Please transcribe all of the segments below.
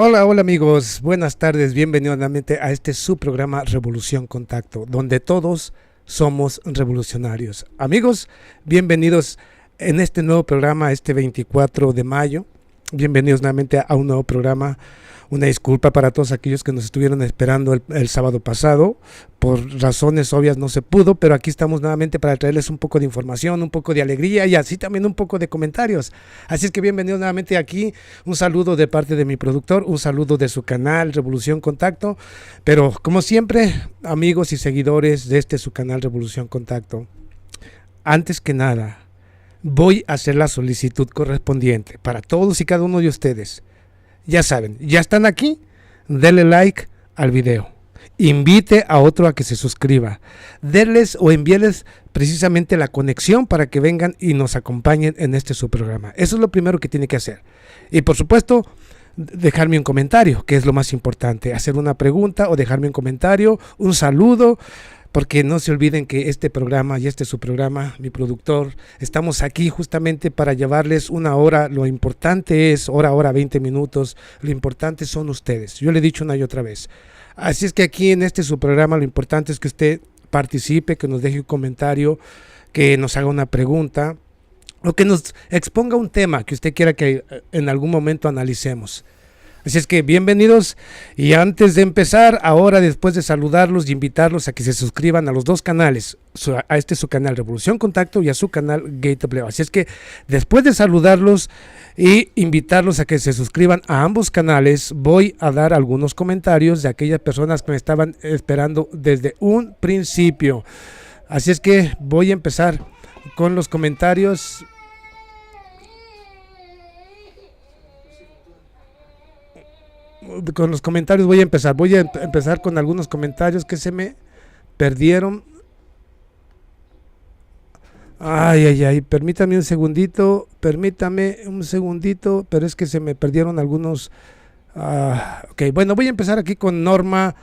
Hola, hola amigos, buenas tardes, bienvenidos nuevamente a este su programa Revolución Contacto, donde todos somos revolucionarios. Amigos, bienvenidos en este nuevo programa, este 24 de mayo, bienvenidos nuevamente a un nuevo programa. Una disculpa para todos aquellos que nos estuvieron esperando el sábado pasado. Por razones obvias no se pudo, pero aquí estamos nuevamente para traerles un poco de información, un poco de alegría y así también un poco de comentarios. Así es que bienvenidos nuevamente aquí. Un saludo de parte de mi productor, un saludo de su canal Revolución Contacto. Pero como siempre, amigos y seguidores de este su canal Revolución Contacto, antes que nada, voy a hacer la solicitud correspondiente para todos y cada uno de ustedes. Ya saben, ya están aquí, denle like al video, invite a otro a que se suscriba, denles o envíeles precisamente la conexión para que vengan y nos acompañen en este su programa. Eso es lo primero que tiene que hacer. Y por supuesto, dejarme un comentario, que es lo más importante, hacer una pregunta o dejarme un comentario, un saludo. Porque no se olviden que este programa y este es su programa, mi productor, estamos aquí justamente para llevarles una hora. Lo importante es hora, 20 minutos. Lo importante son ustedes. Yo le he dicho una y otra vez. Así es que aquí en este su programa lo importante es que usted participe, que nos deje un comentario, que nos haga una pregunta o que nos exponga un tema que usted quiera que en algún momento analicemos. Así es que bienvenidos, y antes de empezar, ahora después de saludarlos y invitarlos a que se suscriban a los dos canales, a este su canal Revolución Contacto y a su canal Gate. Así es que después de saludarlos y invitarlos a que se suscriban a ambos canales, voy a dar algunos comentarios de aquellas personas que me estaban esperando desde un principio. Así es que voy a empezar con los comentarios. Voy a empezar con algunos comentarios que se me perdieron. Permítame un segundito, pero es que se me perdieron algunos. Ok, bueno, voy a empezar aquí con Norma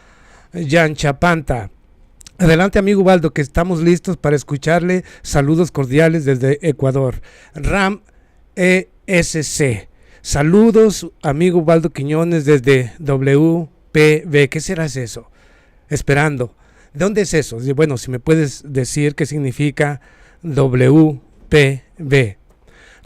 Yanchapanta. Adelante, amigo Ubaldo, que estamos listos para escucharle. Saludos cordiales desde Ecuador. Ram ESC. Saludos, amigo Ubaldo Quiñones desde WPB. ¿Qué será eso? Esperando. ¿De dónde es eso? Bueno, si me puedes decir qué significa WPB.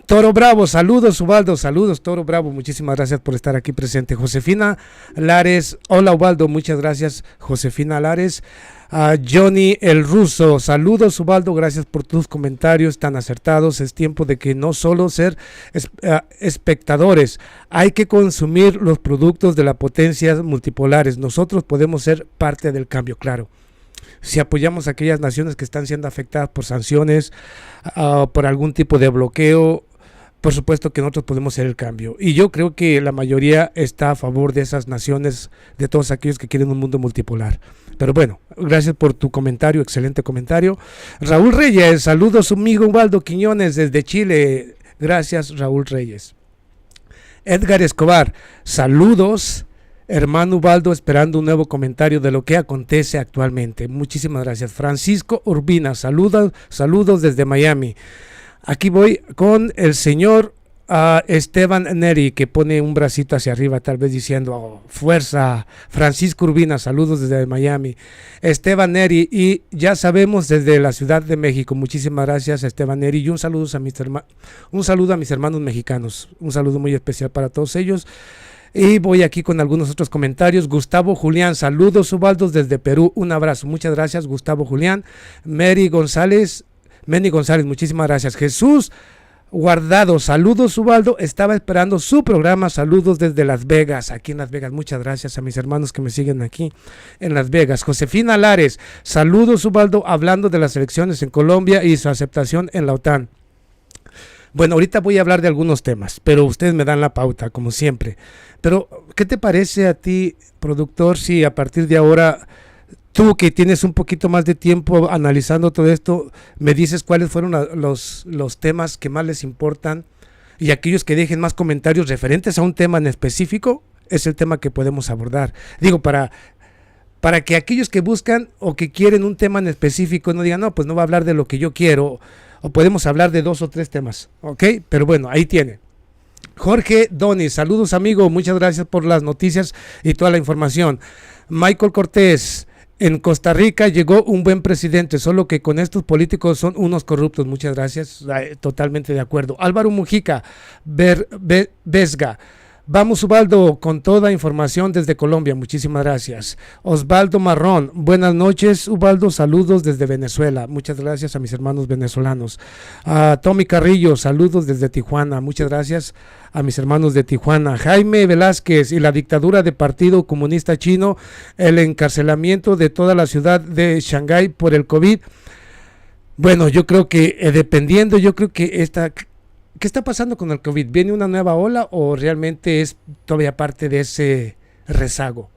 Toro Bravo, saludos Ubaldo, saludos Toro Bravo, muchísimas gracias por estar aquí presente. Josefina Lares, hola Ubaldo, muchas gracias Josefina Lares. Johnny el Ruso, saludos Ubaldo, gracias por tus comentarios tan acertados. Es tiempo de que no solo ser espectadores, hay que consumir los productos de las potencias multipolares. Nosotros podemos ser parte del cambio, claro. Si apoyamos a aquellas naciones que están siendo afectadas por sanciones, por algún tipo de bloqueo, por supuesto que nosotros podemos hacer el cambio. Y yo creo que la mayoría está a favor de esas naciones, de todos aquellos que quieren un mundo multipolar. Pero bueno, gracias por tu comentario, excelente comentario. Raúl Reyes, saludos amigo Ubaldo Quiñones desde Chile. Gracias Raúl Reyes. Edgar Escobar, saludos. Hermano Ubaldo, esperando un nuevo comentario de lo que acontece actualmente. Muchísimas gracias. Francisco Urbina, saludos desde Miami. Aquí voy con el señor Esteban Neri, que pone un bracito hacia arriba, tal vez diciendo fuerza. Francisco Urbina, saludos desde Miami. Esteban Neri, y ya sabemos desde la Ciudad de México. Muchísimas gracias Esteban Neri, y un saludo a mis hermanos mexicanos. Un saludo muy especial para todos ellos. Y voy aquí con algunos otros comentarios. Gustavo Julián, saludos Ubaldo desde Perú, un abrazo, muchas gracias Gustavo Julián. Meni González, muchísimas gracias. Jesús Guardado, saludos Ubaldo, estaba esperando su programa, saludos desde Las Vegas, aquí en Las Vegas, muchas gracias a mis hermanos que me siguen aquí en Las Vegas. Josefina Lares, saludos Ubaldo, hablando de las elecciones en Colombia y su aceptación en la OTAN. Bueno, ahorita voy a hablar de algunos temas, pero ustedes me dan la pauta, como siempre. Pero, ¿qué te parece a ti, productor, si a partir de ahora, tú que tienes un poquito más de tiempo analizando todo esto, me dices cuáles fueron los temas que más les importan, y aquellos que dejen más comentarios referentes a un tema en específico, es el tema que podemos abordar? Digo, para que aquellos que buscan o que quieren un tema en específico no digan, no, pues no va a hablar de lo que yo quiero, o podemos hablar de 2 o 3 temas, ¿ok? Pero bueno, ahí tiene. Jorge Doni, saludos amigo, muchas gracias por las noticias y toda la información. Michael Cortés, en Costa Rica llegó un buen presidente, solo que con estos políticos son unos corruptos. Muchas gracias, totalmente de acuerdo. Álvaro Mujica, Vesga. Vamos, Ubaldo, con toda información desde Colombia. Muchísimas gracias. Osvaldo Marrón, buenas noches, Ubaldo. Saludos desde Venezuela. Muchas gracias a mis hermanos venezolanos. Tommy Carrillo, saludos desde Tijuana. Muchas gracias a mis hermanos de Tijuana. Jaime Velázquez y la dictadura del Partido Comunista Chino, el encarcelamiento de toda la ciudad de Shanghái por el COVID. Bueno, yo creo que dependiendo, yo creo que ¿qué está pasando con el COVID? ¿Viene una nueva ola o realmente es todavía parte de ese rezago?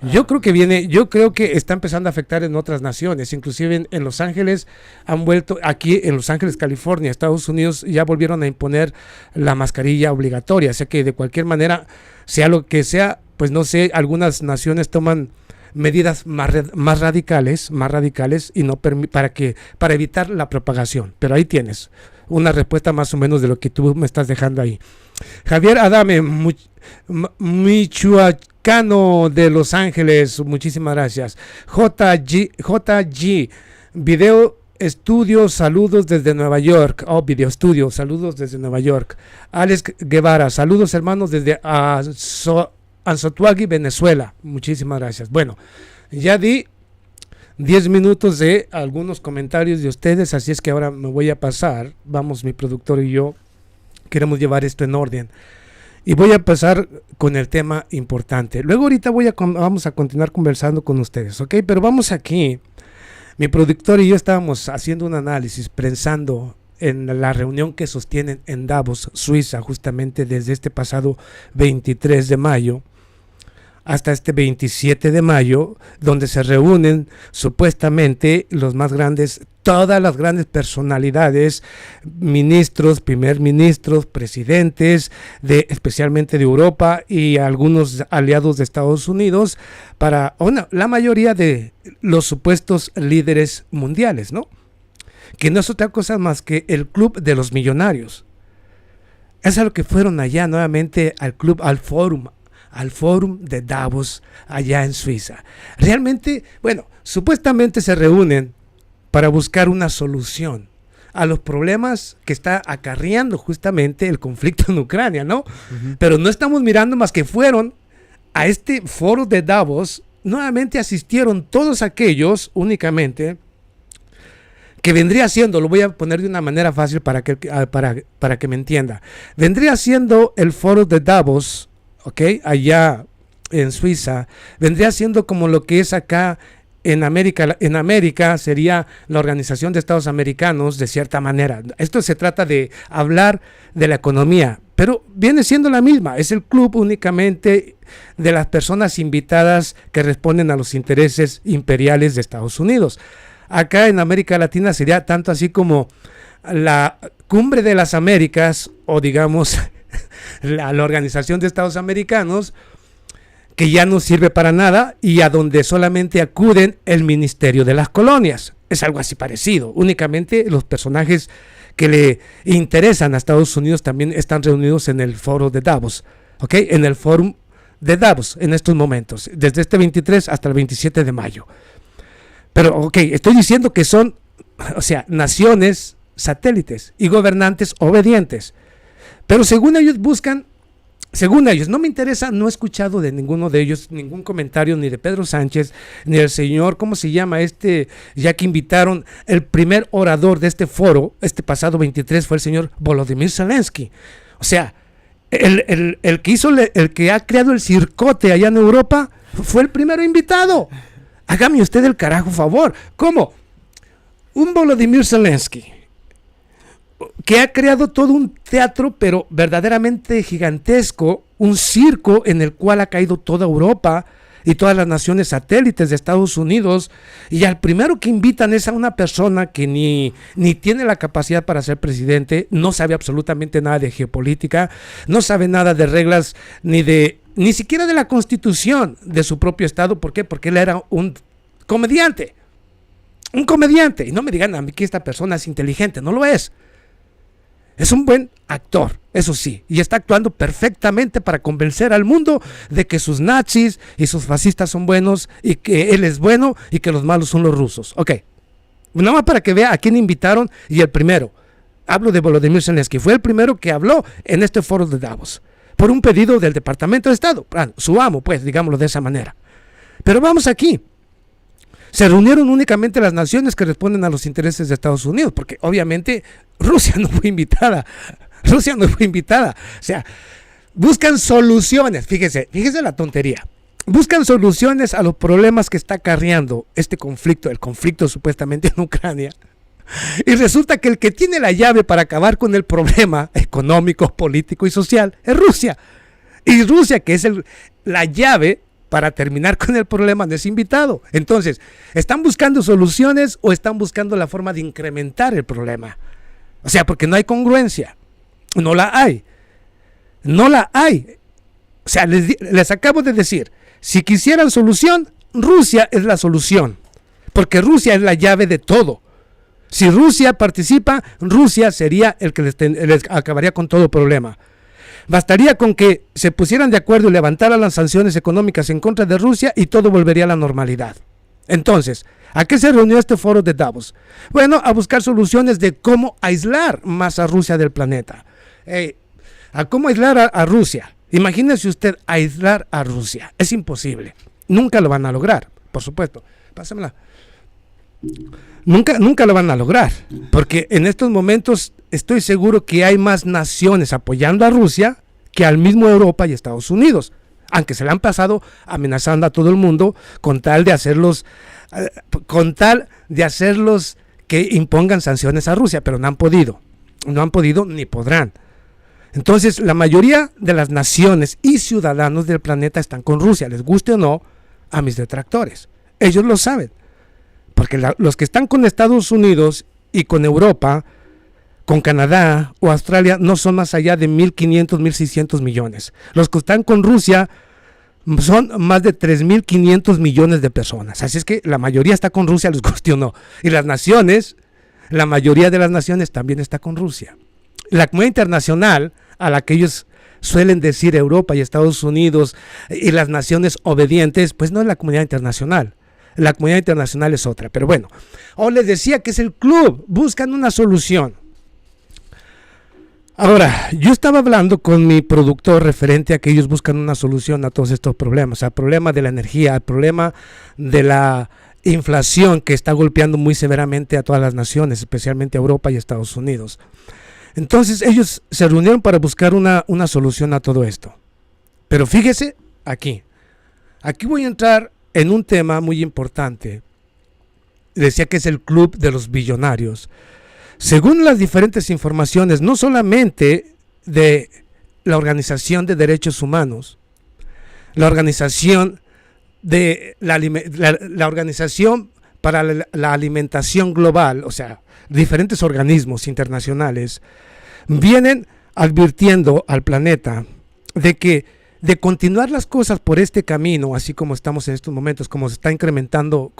Yo creo que está empezando a afectar en otras naciones, inclusive en Los Ángeles han vuelto, aquí en Los Ángeles, California, Estados Unidos ya volvieron a imponer la mascarilla obligatoria, o sea que de cualquier manera, sea lo que sea, pues no sé, algunas naciones toman medidas más radicales y no para evitar la propagación, pero ahí tienes una respuesta más o menos de lo que tú me estás dejando ahí. Javier Adame, Michoacano de Los Ángeles, muchísimas gracias. JG, Video Estudio, saludos desde Nueva York. Video Estudio, saludos desde Nueva York. Alex Guevara, saludos hermanos desde Anzoátegui, Venezuela. Muchísimas gracias. Bueno, ya di 10 minutos de algunos comentarios de ustedes, así es que ahora me voy a pasar, vamos, mi productor y yo queremos llevar esto en orden y voy a pasar con el tema importante. Luego ahorita vamos a continuar conversando con ustedes, ¿ok? Pero vamos aquí, mi productor y yo estábamos haciendo un análisis, pensando en la reunión que sostienen en Davos, Suiza, justamente desde este pasado 23 de mayo, hasta este 27 de mayo, donde se reúnen supuestamente los más grandes, todas las grandes personalidades, ministros, primer ministros, presidentes, especialmente de Europa y algunos aliados de Estados Unidos, la mayoría de los supuestos líderes mundiales, ¿no? Que no es otra cosa más que el club de los millonarios. Es a lo que fueron allá nuevamente al Fórum de Davos allá en Suiza. Realmente, bueno, supuestamente se reúnen para buscar una solución a los problemas que está acarreando justamente el conflicto en Ucrania, ¿no? Pero no estamos mirando más que fueron a este foro de Davos, nuevamente asistieron todos aquellos únicamente que vendría siendo, lo voy a poner de una manera fácil para que me entienda, vendría siendo el foro de Davos, ¿ok? Allá en Suiza, vendría siendo como lo que es acá en América. En América sería la Organización de Estados Americanos, de cierta manera. Esto se trata de hablar de la economía, pero viene siendo la misma. Es el club únicamente de las personas invitadas que responden a los intereses imperiales de Estados Unidos. Acá en América Latina sería tanto así como la Cumbre de las Américas, o digamos la Organización de Estados Americanos, que ya no sirve para nada y a donde solamente acuden el Ministerio de las Colonias. Es algo así parecido. Únicamente los personajes que le interesan a Estados Unidos también están reunidos en el foro de Davos, ¿ok? En el Fórum de Davos en estos momentos, desde este 23 hasta el 27 de mayo. Pero, ok, estoy diciendo que son, o sea, naciones satélites y gobernantes obedientes. Pero según ellos, no me interesa, no he escuchado de ninguno de ellos ningún comentario, ni de Pedro Sánchez, ni del señor, ¿cómo se llama? Ya que invitaron, el primer orador de este foro, este pasado 23, fue el señor Volodymyr Zelensky. O sea, el que ha creado el circote allá en Europa, fue el primero invitado. Hágame usted el carajo favor. ¿Cómo? Un Volodymyr Zelensky, que ha creado todo un teatro, pero verdaderamente gigantesco, un circo en el cual ha caído toda Europa y todas las naciones satélites de Estados Unidos, y al primero que invitan es a una persona que ni tiene la capacidad para ser presidente, no sabe absolutamente nada de geopolítica, no sabe nada de reglas, ni siquiera de la constitución de su propio estado. ¿Por qué? Porque él era un comediante, y no me digan a mí que esta persona es inteligente, no lo es. Es un buen actor, eso sí, y está actuando perfectamente para convencer al mundo de que sus nazis y sus fascistas son buenos y que él es bueno y que los malos son los rusos. Ok, nada más para que vea a quién invitaron. Y el primero, hablo de Volodymyr Zelensky, fue el primero que habló en este foro de Davos por un pedido del Departamento de Estado, su amo, pues, digámoslo de esa manera. Pero vamos aquí. Se reunieron únicamente las naciones que responden a los intereses de Estados Unidos, porque obviamente Rusia no fue invitada. Rusia no fue invitada. O sea, buscan soluciones. Fíjese la tontería. Buscan soluciones a los problemas que está acarreando este conflicto, el conflicto supuestamente en Ucrania. Y resulta que el que tiene la llave para acabar con el problema económico, político y social es Rusia. Y Rusia, que es la llave para terminar con el problema, no es invitado. Entonces, ¿están buscando soluciones o están buscando la forma de incrementar el problema? O sea, porque no hay congruencia. No la hay. No la hay. O sea, les acabo de decir, si quisieran solución, Rusia es la solución. Porque Rusia es la llave de todo. Si Rusia participa, Rusia sería el que les acabaría con todo problema. Bastaría con que se pusieran de acuerdo y levantaran las sanciones económicas en contra de Rusia y todo volvería a la normalidad. Entonces, ¿a qué se reunió este foro de Davos? Bueno, a buscar soluciones de cómo aislar más a Rusia del planeta. ¿A cómo aislar a Rusia? Imagínese usted aislar a Rusia. Es imposible. Nunca lo van a lograr, por supuesto. Pásamela. Nunca lo van a lograr, porque en estos momentos estoy seguro que hay más naciones apoyando a Rusia que al mismo Europa y Estados Unidos, aunque se le han pasado amenazando a todo el mundo con tal de hacerlos que impongan sanciones a Rusia, pero no han podido ni podrán. Entonces, la mayoría de las naciones y ciudadanos del planeta están con Rusia, les guste o no a mis detractores. Ellos lo saben. Porque los que están con Estados Unidos y con Europa, con Canadá o Australia, no son más allá de 1.500, 1.600 millones. Los que están con Rusia son más de 3.500 millones de personas. Así es que la mayoría está con Rusia, les guste o no. Y las naciones, la mayoría de las naciones también está con Rusia. La comunidad internacional, a la que ellos suelen decir Europa y Estados Unidos y las naciones obedientes, pues no es la comunidad internacional. La comunidad internacional es otra, pero bueno. Les decía que es el club, buscan una solución. Ahora, yo estaba hablando con mi productor referente a que ellos buscan una solución a todos estos problemas, al problema de la energía, al problema de la inflación que está golpeando muy severamente a todas las naciones, especialmente a Europa y Estados Unidos. Entonces ellos se reunieron para buscar una solución a todo esto. Pero fíjese aquí voy a entrar en un tema muy importante. Decía que es el club de los billonarios. Según las diferentes informaciones, no solamente de la Organización de Derechos Humanos, la Organización de la Organización para la Alimentación Global, o sea, diferentes organismos internacionales, vienen advirtiendo al planeta de que de continuar las cosas por este camino, así como estamos en estos momentos, como se está incrementando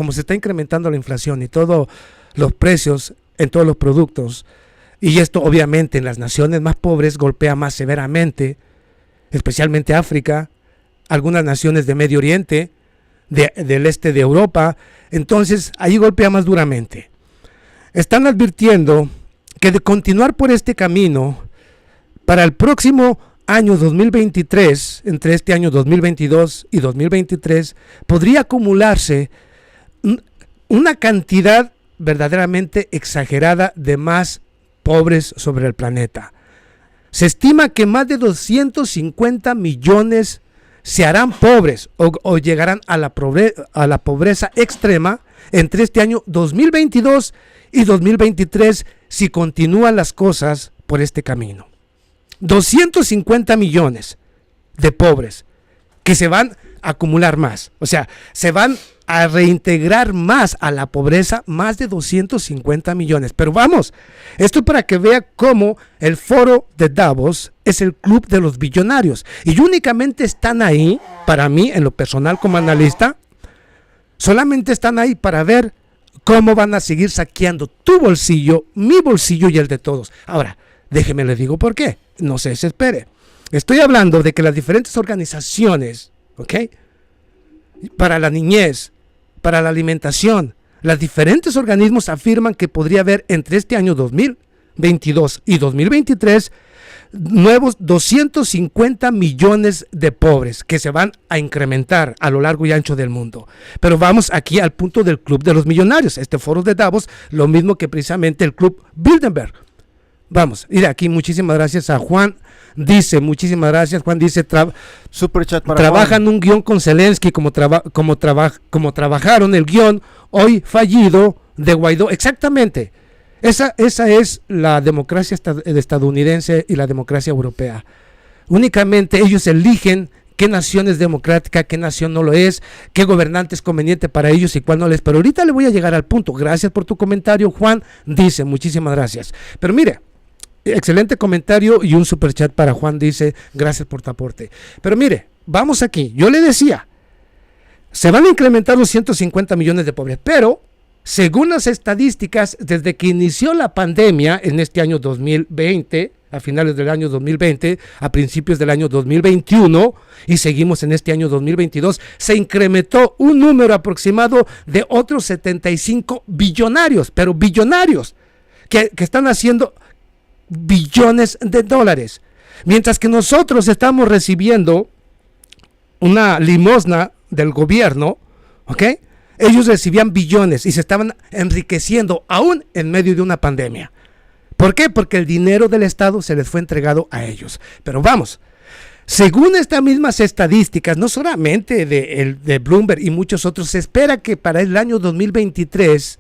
la inflación y todos los precios en todos los productos, y esto obviamente en las naciones más pobres golpea más severamente, especialmente África, algunas naciones de Medio Oriente, del este de Europa, entonces ahí golpea más duramente. Están advirtiendo que de continuar por este camino, para el próximo año 2023, entre este año 2022 y 2023, podría acumularse una cantidad verdaderamente exagerada de más pobres sobre el planeta. Se estima que más de 250 millones se harán pobres o llegarán a la pobreza extrema entre este año 2022 y 2023 si continúan las cosas por este camino. 250 millones de pobres que se van a acumular más, o sea, se van a reintegrar más a la pobreza, más de 250 millones. Pero vamos, esto para que vea cómo el foro de Davos es el club de los billonarios y únicamente están ahí, para mí en lo personal como analista, solamente están ahí para ver cómo van a seguir saqueando tu bolsillo, mi bolsillo y el de todos. Ahora, Déjeme le digo por qué. No se desespere. Estoy hablando de que las diferentes organizaciones, ¿ok?, para la niñez, para la alimentación, los diferentes organismos afirman que podría haber entre este año 2022 y 2023 nuevos 250 millones de pobres que se van a incrementar a lo largo y ancho del mundo. Pero vamos aquí al punto del Club de los Millonarios, este foro de Davos, lo mismo que precisamente el Club Bilderberg. Vamos, mira aquí, muchísimas gracias a Juan. Dice, muchísimas gracias, Juan dice, Super chat para trabajan Juan. un guión con Zelensky como trabajaron el guión hoy fallido de Guaidó. Exactamente, esa es la democracia estadounidense y la democracia europea. Únicamente ellos eligen qué nación es democrática, qué nación no lo es, qué gobernante es conveniente para ellos y cuál no lo es. Pero ahorita le voy a llegar al punto. Gracias por tu comentario, Juan. Dice, muchísimas gracias. Pero mire, excelente comentario y un superchat para Juan, dice, gracias por tu aporte. Pero mire, vamos aquí, yo le decía, se van a incrementar los 150 millones de pobres, pero según las estadísticas, desde que inició la pandemia en este año 2020, a finales del año 2020, a principios del año 2021, y seguimos en este año 2022, se incrementó un número aproximado de otros 75 billonarios, pero billonarios, que están haciendo billones de dólares, mientras que nosotros estamos recibiendo una limosna del gobierno, ¿ok? Ellos recibían billones y se estaban enriqueciendo aún en medio de una pandemia. ¿Por qué? Porque el dinero del Estado se les fue entregado a ellos. Pero vamos, según estas mismas estadísticas, no solamente de Bloomberg y muchos otros, se espera que para el año 2023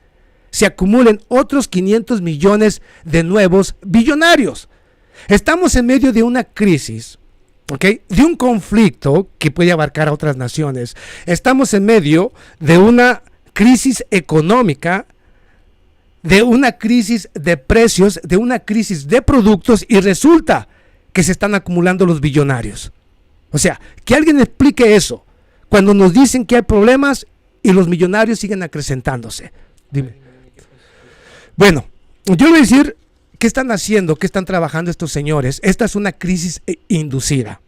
se acumulen otros 500 millones de nuevos billonarios. Estamos en medio de una crisis, ¿ok?, de un conflicto que puede abarcar a otras naciones. Estamos en medio de una crisis económica, de una crisis de precios, de una crisis de productos, y resulta que se están acumulando los billonarios. O sea, que alguien explique eso cuando nos dicen que hay problemas y los millonarios siguen acrecentándose. Dime. Bueno, yo voy a decir qué están haciendo, qué están trabajando estos señores. Esta es una crisis inducida.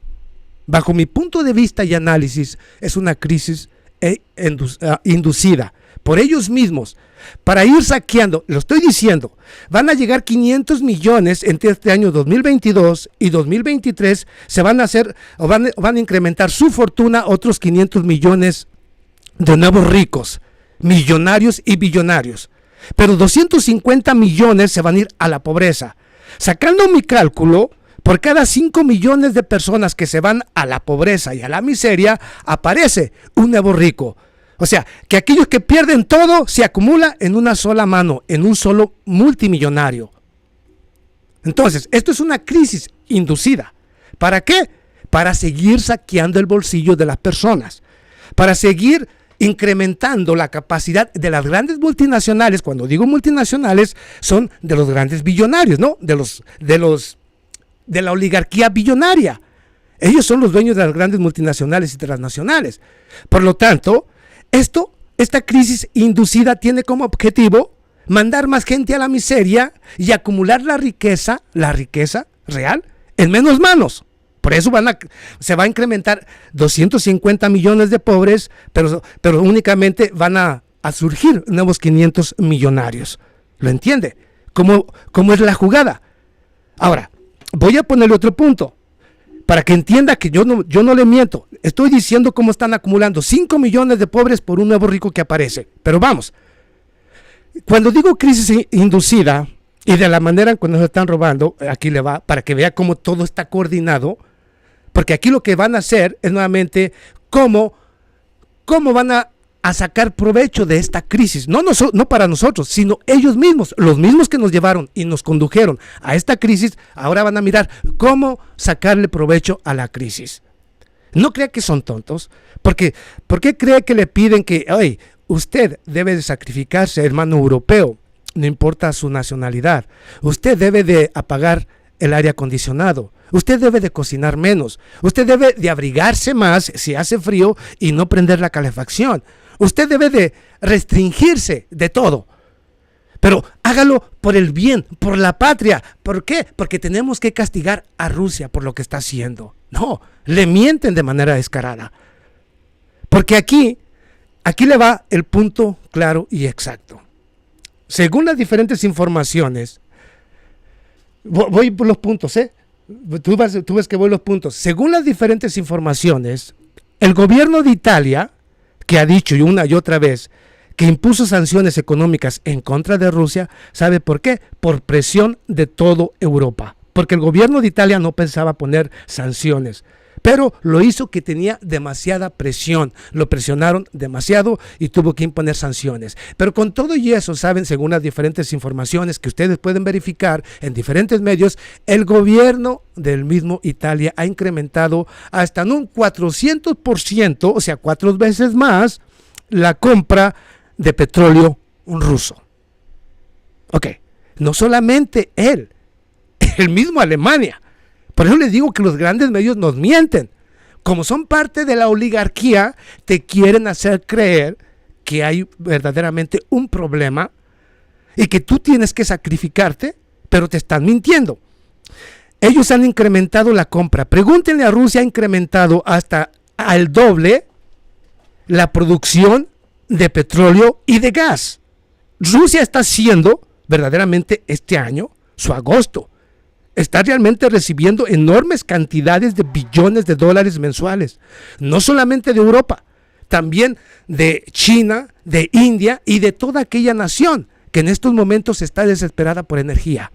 Bajo mi punto de vista y análisis, es una crisis inducida por ellos mismos para ir saqueando. Lo estoy diciendo, van a llegar 500 millones entre este año 2022 y 2023. Se van a hacer, o van a incrementar su fortuna otros 500 millones de nuevos ricos, millonarios y billonarios. Pero 250 millones se van a ir a la pobreza. Sacando mi cálculo, por cada 5 millones de personas que se van a la pobreza y a la miseria, aparece un nuevo rico. O sea, que aquellos que pierden todo se acumula en una sola mano, en un solo multimillonario. Entonces, esto es una crisis inducida. ¿Para qué? Para seguir saqueando el bolsillo de las personas, para seguir incrementando la capacidad de las grandes multinacionales. Cuando digo multinacionales, son de los grandes billonarios, ¿no? De la oligarquía billonaria. Ellos son los dueños de las grandes multinacionales y transnacionales. Por lo tanto, esta crisis inducida tiene como objetivo mandar más gente a la miseria y acumular la riqueza real en menos manos. Por eso se va a incrementar 250 millones de pobres, pero únicamente van a surgir nuevos 500 millonarios. ¿Lo entiende? ¿Cómo es la jugada? Ahora, voy a ponerle otro punto, para que entienda que yo no le miento. Estoy diciendo cómo están acumulando 5 millones de pobres por un nuevo rico que aparece. Pero vamos, cuando digo crisis inducida y de la manera en que nos están robando, aquí le va, para que vea cómo todo está coordinado. Porque aquí lo que van a hacer es nuevamente cómo van a sacar provecho de esta crisis. No para nosotros, sino ellos mismos, los mismos que nos llevaron y nos condujeron a esta crisis, ahora van a mirar cómo sacarle provecho a la crisis. No crea que son tontos, porque ¿por qué cree que le piden que, oye, usted debe de sacrificarse, hermano europeo, no importa su nacionalidad, usted debe de apagar el aire acondicionado, usted debe de cocinar menos, usted debe de abrigarse más si hace frío y no prender la calefacción, usted debe de restringirse de todo? Pero hágalo por el bien, por la patria. ¿Por qué? Porque tenemos que castigar a Rusia por lo que está haciendo. No, le mienten de manera descarada. Porque aquí le va el punto claro y exacto. Según las diferentes informaciones, voy por los puntos, Tú ves que voy los puntos. Según las diferentes informaciones, el gobierno de Italia, que ha dicho y una y otra vez que impuso sanciones económicas en contra de Rusia, ¿sabe por qué? Por presión de toda Europa. Porque el gobierno de Italia no pensaba poner sanciones, pero lo hizo que tenía demasiada presión. Lo presionaron demasiado y tuvo que imponer sanciones. Pero con todo y eso, saben, según las diferentes informaciones que ustedes pueden verificar en diferentes medios, el gobierno del mismo Italia ha incrementado hasta en un 400%, o sea, 4 veces más, la compra de petróleo ruso. Ok, no solamente él, el mismo Alemania. Por eso les digo que los grandes medios nos mienten. Como son parte de la oligarquía, te quieren hacer creer que hay verdaderamente un problema y que tú tienes que sacrificarte, pero te están mintiendo. Ellos han incrementado la compra. Pregúntenle a Rusia, ha incrementado hasta al doble la producción de petróleo y de gas. Rusia está haciendo verdaderamente este año, su agosto, está realmente recibiendo enormes cantidades de billones de dólares mensuales, no solamente de Europa, también de China, de India y de toda aquella nación que en estos momentos está desesperada por energía.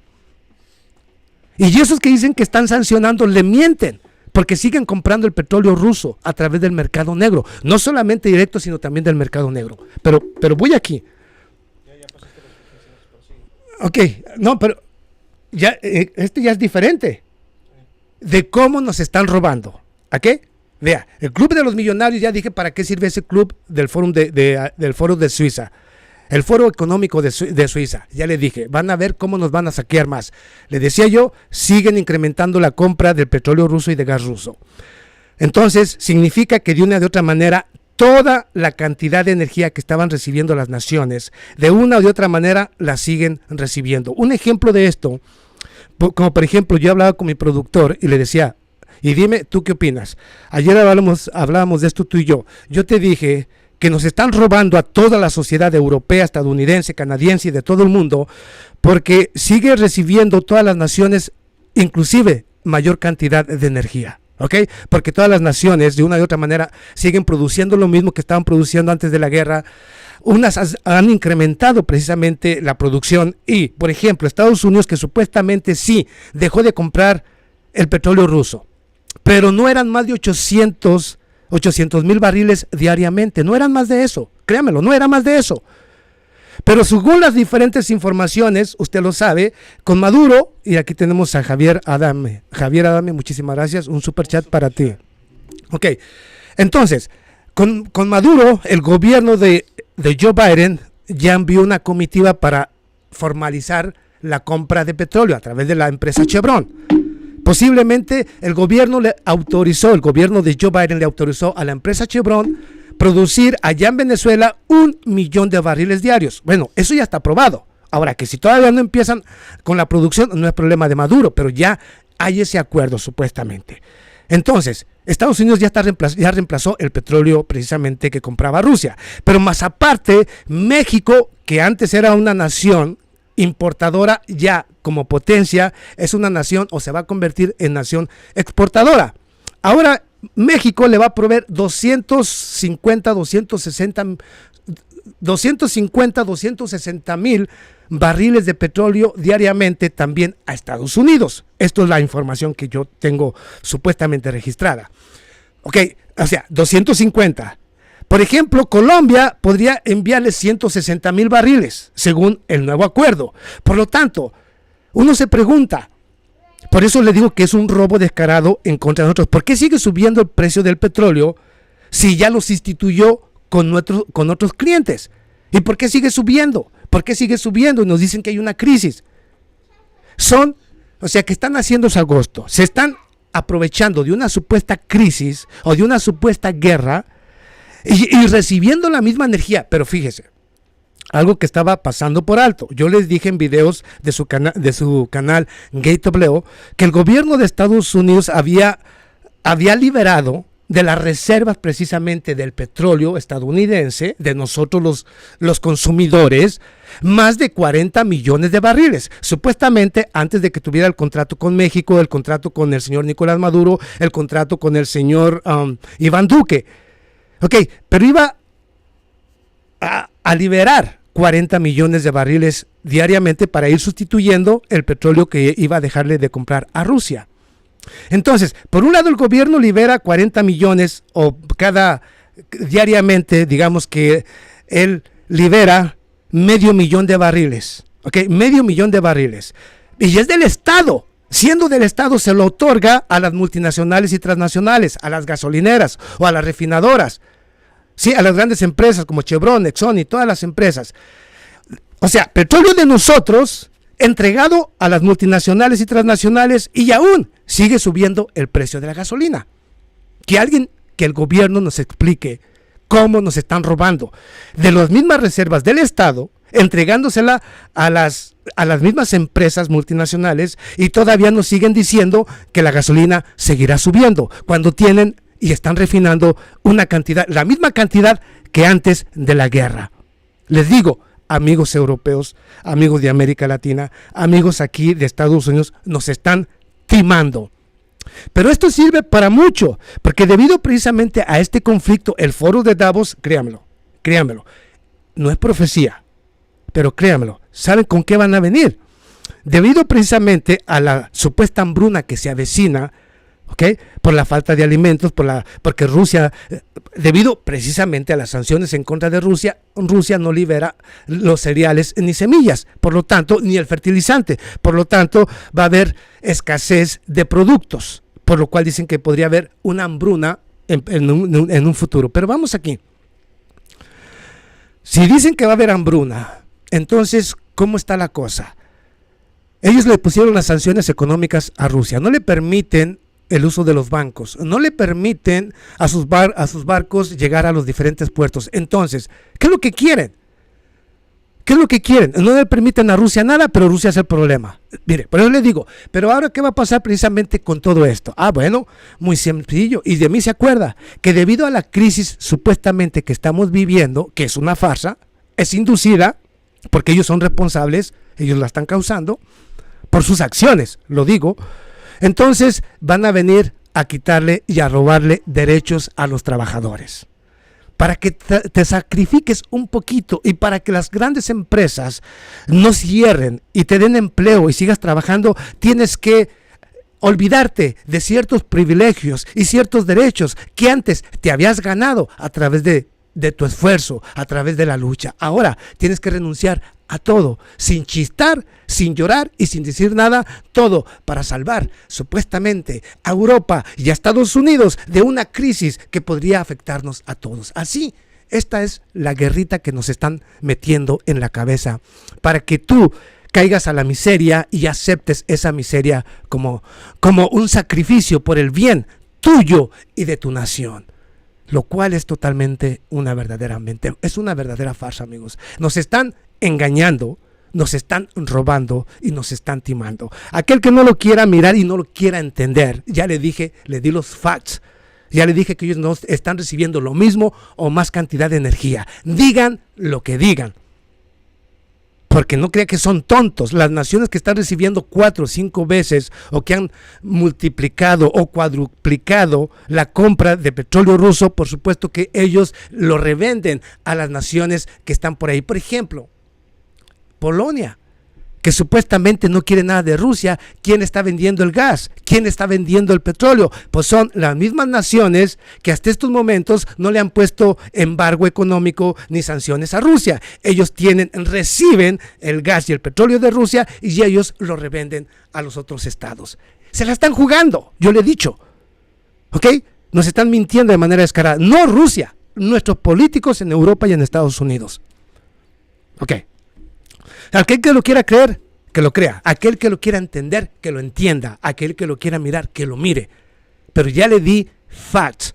Y esos que dicen que están sancionando le mienten, porque siguen comprando el petróleo ruso a través del mercado negro, no solamente directo, sino también del mercado negro. Pero voy aquí. Ok, no, pero ya, este ya es diferente de cómo nos están robando. ¿A qué? Vea, el Club de los Millonarios, ya dije para qué sirve ese club del Foro de Suiza. El Foro Económico de Suiza, ya le dije, van a ver cómo nos van a saquear más. Le decía yo, siguen incrementando la compra del petróleo ruso y de gas ruso. Entonces, significa que de una de otra manera, toda la cantidad de energía que estaban recibiendo las naciones, de una o de otra manera, la siguen recibiendo. Un ejemplo de esto, como por ejemplo, yo hablaba con mi productor y le decía, y dime, ¿tú qué opinas? Ayer hablábamos de esto tú y yo. Yo te dije que nos están robando a toda la sociedad europea, estadounidense, canadiense y de todo el mundo, porque sigue recibiendo todas las naciones, inclusive mayor cantidad de energía, ¿ok? Porque todas las naciones, de una u otra manera, siguen produciendo lo mismo que estaban produciendo antes de la guerra. Unas han incrementado precisamente la producción y, por ejemplo, Estados Unidos, que supuestamente sí dejó de comprar el petróleo ruso, pero no eran más de 800,000 barriles diariamente, no eran más de eso, créamelo, no era más de eso. Pero según las diferentes informaciones, usted lo sabe, con Maduro, y aquí tenemos a Javier Adame, muchísimas gracias, un super chat para ti. Ok, entonces, con Maduro, el gobierno de Joe Biden ya envió una comitiva para formalizar la compra de petróleo a través de la empresa Chevron. Posiblemente el gobierno de Joe Biden le autorizó a la empresa Chevron producir allá en Venezuela 1,000,000 de barriles diarios. Bueno, eso ya está aprobado. Ahora, que si todavía no empiezan con la producción, no es problema de Maduro, pero ya hay ese acuerdo supuestamente. Entonces, Estados Unidos ya reemplazó el petróleo precisamente que compraba Rusia. Pero más aparte, México, que antes era una nación importadora, ya como potencia es una nación o se va a convertir en nación exportadora. Ahora México le va a proveer 260,000 barriles de petróleo diariamente también a Estados Unidos. Esto es la información que yo tengo supuestamente registrada. Ok, o sea, 250. Por ejemplo, Colombia podría enviarle 160,000 barriles, según el nuevo acuerdo. Por lo tanto, uno se pregunta, por eso le digo que es un robo descarado en contra de nosotros. ¿Por qué sigue subiendo el precio del petróleo si ya lo sustituyó con otros clientes? ¿Y por qué sigue subiendo? ¿Por qué sigue subiendo? Y nos dicen que hay una crisis. O sea, que están haciendo su agosto. Se están aprovechando de una supuesta crisis o de una supuesta guerra y recibiendo la misma energía. Pero fíjese, algo que estaba pasando por alto. Yo les dije en videos de su canal GateW que el gobierno de Estados Unidos había liberado de las reservas precisamente del petróleo estadounidense, de nosotros los consumidores, más de 40 millones de barriles. Supuestamente antes de que tuviera el contrato con México, el contrato con el señor Nicolás Maduro, el contrato con el señor Iván Duque. Ok, pero iba a liberar 40 millones de barriles diariamente para ir sustituyendo el petróleo que iba a dejarle de comprar a Rusia. Entonces, por un lado el gobierno libera 40 millones o diariamente, digamos que él libera 500,000 de barriles, ¿ok? 500,000 de barriles. Y es del Estado. Siendo del Estado se lo otorga a las multinacionales y transnacionales, a las gasolineras o a las refinadoras. Sí, a las grandes empresas como Chevron, Exxon y todas las empresas. O sea, petróleo de nosotros entregado a las multinacionales y transnacionales y aún sigue subiendo el precio de la gasolina. Que el gobierno nos explique cómo nos están robando de las mismas reservas del Estado, entregándosela a las mismas empresas multinacionales y todavía nos siguen diciendo que la gasolina seguirá subiendo cuando tienen y están refinando la misma cantidad que antes de la guerra. Les digo, amigos europeos, amigos de América Latina, amigos aquí de Estados Unidos, nos están timando. Pero esto sirve para mucho, porque debido precisamente a este conflicto, el foro de Davos, créanmelo, no es profecía, pero créanmelo, ¿saben con qué van a venir? Debido precisamente a la supuesta hambruna que se avecina, ¿okay? Por la falta de alimentos, porque Rusia, debido precisamente a las sanciones en contra de Rusia no libera los cereales ni semillas, por lo tanto, ni el fertilizante, por lo tanto, va a haber escasez de productos, por lo cual dicen que podría haber una hambruna en un futuro. Pero vamos aquí. Si dicen que va a haber hambruna, entonces, ¿cómo está la cosa? Ellos le pusieron las sanciones económicas a Rusia, no le permiten el uso de los bancos, no le permiten a sus barcos llegar a los diferentes puertos. Entonces, ¿qué es lo que quieren? No le permiten a Rusia nada, pero Rusia es el problema. Mire, por eso le digo, pero ahora ¿qué va a pasar precisamente con todo esto? Bueno, muy sencillo, y de mí se acuerda, que debido a la crisis supuestamente que estamos viviendo, que es una farsa, es inducida, porque ellos son responsables, ellos la están causando, por sus acciones, lo digo. Entonces van a venir a quitarle y a robarle derechos a los trabajadores. Para que te sacrifiques un poquito y para que las grandes empresas no cierren y te den empleo y sigas trabajando, tienes que olvidarte de ciertos privilegios y ciertos derechos que antes te habías ganado a través de tu esfuerzo, a través de la lucha. Ahora tienes que renunciar a todo, sin chistar, sin llorar y sin decir nada, todo para salvar supuestamente a Europa y a Estados Unidos de una crisis que podría afectarnos a todos. Así, esta es la guerrita que nos están metiendo en la cabeza para que tú caigas a la miseria y aceptes esa miseria como un sacrificio por el bien tuyo y de tu nación. Lo cual es totalmente es una verdadera farsa, amigos. Nos están engañando, nos están robando y nos están timando. Aquel que no lo quiera mirar y no lo quiera entender, ya le dije, le di los facts. Ya le dije que ellos no están recibiendo lo mismo o más cantidad de energía. Digan lo que digan. Porque no crea que son tontos. Las naciones que están recibiendo 4 o 5 veces o que han multiplicado o cuadruplicado la compra de petróleo ruso, por supuesto que ellos lo revenden a las naciones que están por ahí. Por ejemplo, Polonia, que supuestamente no quiere nada de Rusia. ¿Quién está vendiendo el gas? ¿Quién está vendiendo el petróleo? Pues son las mismas naciones que hasta estos momentos no le han puesto embargo económico ni sanciones a Rusia. Ellos reciben el gas y el petróleo de Rusia y ellos lo revenden a los otros estados. Se la están jugando, yo le he dicho. ¿Ok? Nos están mintiendo de manera descarada. No Rusia, nuestros políticos en Europa y en Estados Unidos. ¿Ok? Aquel que lo quiera creer, que lo crea. Aquel que lo quiera entender, que lo entienda. Aquel que lo quiera mirar, que lo mire. Pero ya le di facts.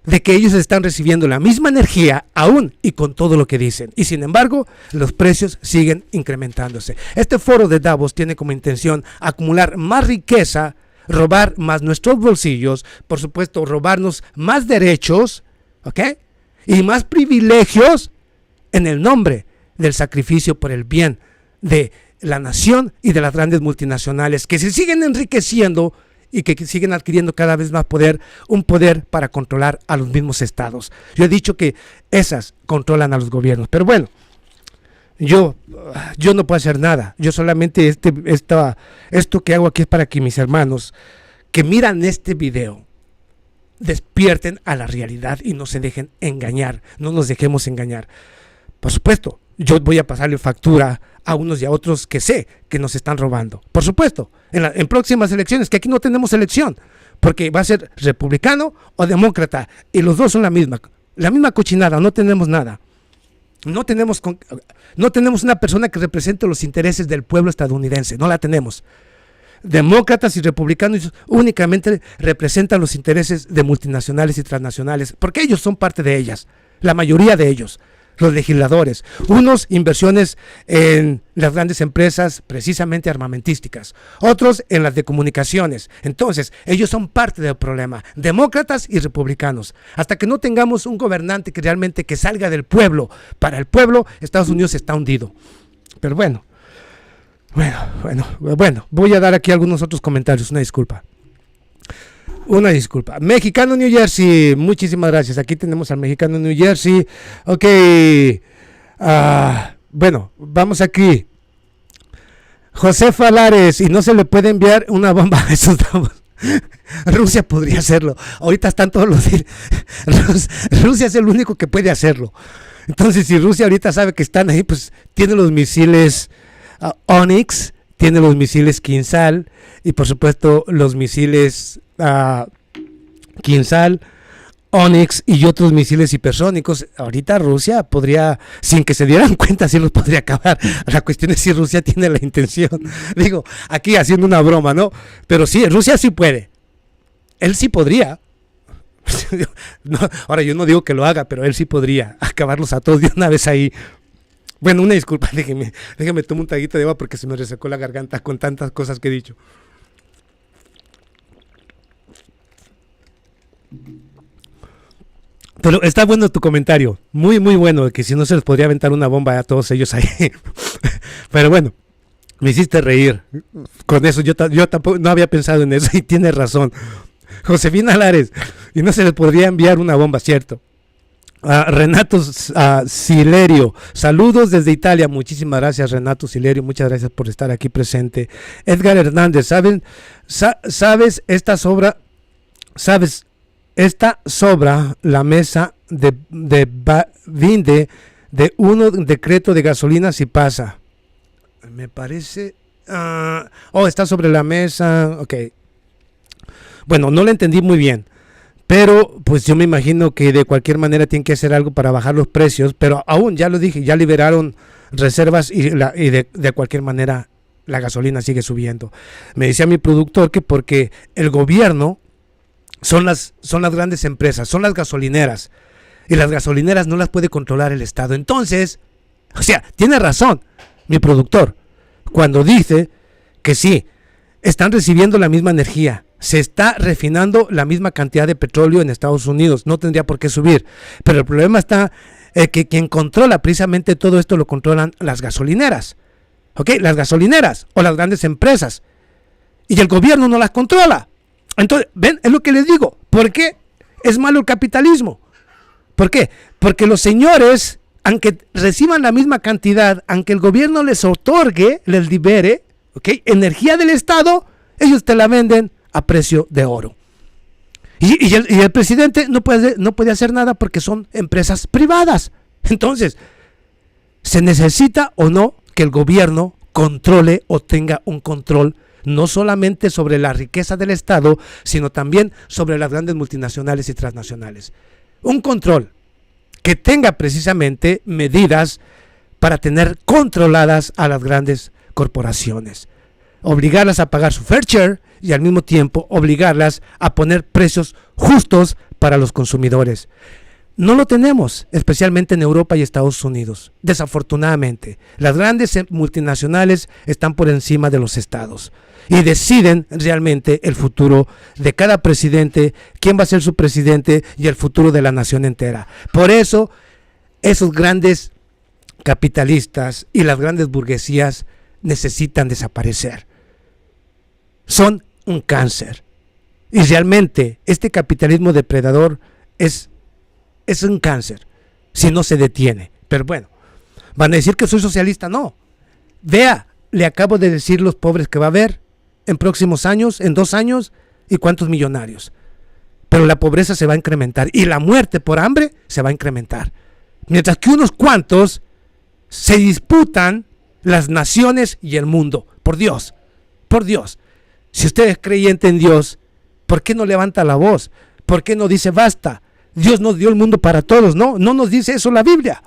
de que ellos están recibiendo la misma energía aún y con todo lo que dicen. Y sin embargo, los precios siguen incrementándose. Este foro de Davos tiene como intención acumular más riqueza, robar más nuestros bolsillos, por supuesto, robarnos más derechos, ¿ok? Y más privilegios en el nombre del sacrificio por el bien de la nación y de las grandes multinacionales que se siguen enriqueciendo y que siguen adquiriendo cada vez más poder, un poder para controlar a los mismos estados. Yo he dicho que esas controlan a los gobiernos, pero bueno, yo no puedo hacer nada. Yo solamente esto que hago aquí es para que mis hermanos que miran este video despierten a la realidad y no se dejen engañar, no nos dejemos engañar. Por supuesto, yo voy a pasarle factura a unos y a otros que sé que nos están robando. Por supuesto, en próximas elecciones, que aquí no tenemos elección, porque va a ser republicano o demócrata, y los dos son la misma cochinada, no tenemos nada. No tenemos una persona que represente los intereses del pueblo estadounidense, no la tenemos. Demócratas y republicanos únicamente representan los intereses de multinacionales y transnacionales, porque ellos son parte de ellas, la mayoría de ellos. Los legisladores, unos inversiones en las grandes empresas precisamente armamentísticas, otros en las de comunicaciones. Entonces, ellos son parte del problema, demócratas y republicanos. Hasta que no tengamos un gobernante que realmente que salga del pueblo, para el pueblo, Estados Unidos está hundido. Pero bueno, voy a dar aquí algunos otros comentarios, una disculpa. Mexicano New Jersey, muchísimas gracias. Aquí tenemos al mexicano New Jersey. Ok. Bueno, vamos aquí. José Falares, y no se le puede enviar una bomba a esos Davos. Rusia podría hacerlo. Ahorita están todos los... Rusia es el único que puede hacerlo. Entonces, si Rusia ahorita sabe que están ahí, pues tiene los misiles Onyx, tiene los misiles Kinsal y por supuesto los misiles Kinsal, Onyx y otros misiles hipersónicos. Ahorita Rusia podría, sin que se dieran cuenta, sí los podría acabar. La cuestión es si Rusia tiene la intención. Digo, aquí haciendo una broma, ¿no? Pero sí, Rusia sí puede. Él sí podría. No, ahora yo no digo que lo haga, pero él sí podría acabarlos a todos de una vez ahí. Bueno, una disculpa, déjeme tomar un traguito de agua porque se me resecó la garganta con tantas cosas que he dicho. Pero está bueno tu comentario, muy muy bueno, que si no se les podría aventar una bomba a todos ellos ahí. Pero bueno, me hiciste reír con eso, yo tampoco no había pensado en eso y tienes razón. Josefina Lares, y no se les podría enviar una bomba, ¿cierto? Renato Silerio, saludos desde Italia, muchísimas gracias Renato Silerio, muchas gracias por estar aquí presente. Edgar Hernández, ¿sabes esta sobra la mesa de Vinde de un decreto de gasolina si pasa? Me parece, está sobre la mesa, ok. Bueno, no lo entendí muy bien. Pero pues yo me imagino que de cualquier manera tienen que hacer algo para bajar los precios, pero aún, ya lo dije, ya liberaron reservas y de cualquier manera la gasolina sigue subiendo. Me decía mi productor que porque el gobierno son las grandes empresas, son las gasolineras, y las gasolineras no las puede controlar el Estado. Entonces, o sea, tiene razón mi productor cuando dice que sí, están recibiendo la misma energía. Se está refinando la misma cantidad de petróleo en Estados Unidos, no tendría por qué subir, pero el problema está que quien controla precisamente todo esto lo controlan las gasolineras, ¿ok? Las gasolineras o las grandes empresas, y el gobierno no las controla. Entonces, ven, es lo que les digo, ¿por qué es malo el capitalismo? ¿Por qué? Porque los señores, aunque reciban la misma cantidad, aunque el gobierno les otorgue, les libere, ¿ok?, energía del Estado, ellos te la venden a precio de oro. Y el presidente no puede hacer nada porque son empresas privadas. Entonces, ¿se necesita o no que el gobierno controle o tenga un control no solamente sobre la riqueza del Estado, sino también sobre las grandes multinacionales y transnacionales? Un control que tenga precisamente medidas para tener controladas a las grandes corporaciones. obligarlas a pagar su fair share y al mismo tiempo obligarlas a poner precios justos para los consumidores. No lo tenemos, especialmente en Europa y Estados Unidos. Desafortunadamente, las grandes multinacionales están por encima de los estados y deciden realmente el futuro de cada presidente, quién va a ser su presidente y el futuro de la nación entera. Por eso, esos grandes capitalistas y las grandes burguesías necesitan desaparecer. Son un cáncer. Y realmente, este capitalismo depredador es un cáncer si no se detiene. Pero bueno, van a decir que soy socialista. No. Vea, le acabo de decir los pobres que va a haber en próximos años, en 2 años, y cuántos millonarios. Pero la pobreza se va a incrementar y la muerte por hambre se va a incrementar. Mientras que unos cuantos se disputan las naciones y el mundo. Por Dios, por Dios. Si usted es creyente en Dios, ¿por qué no levanta la voz? ¿Por qué no dice basta? Dios nos dio el mundo para todos. No nos dice eso la Biblia.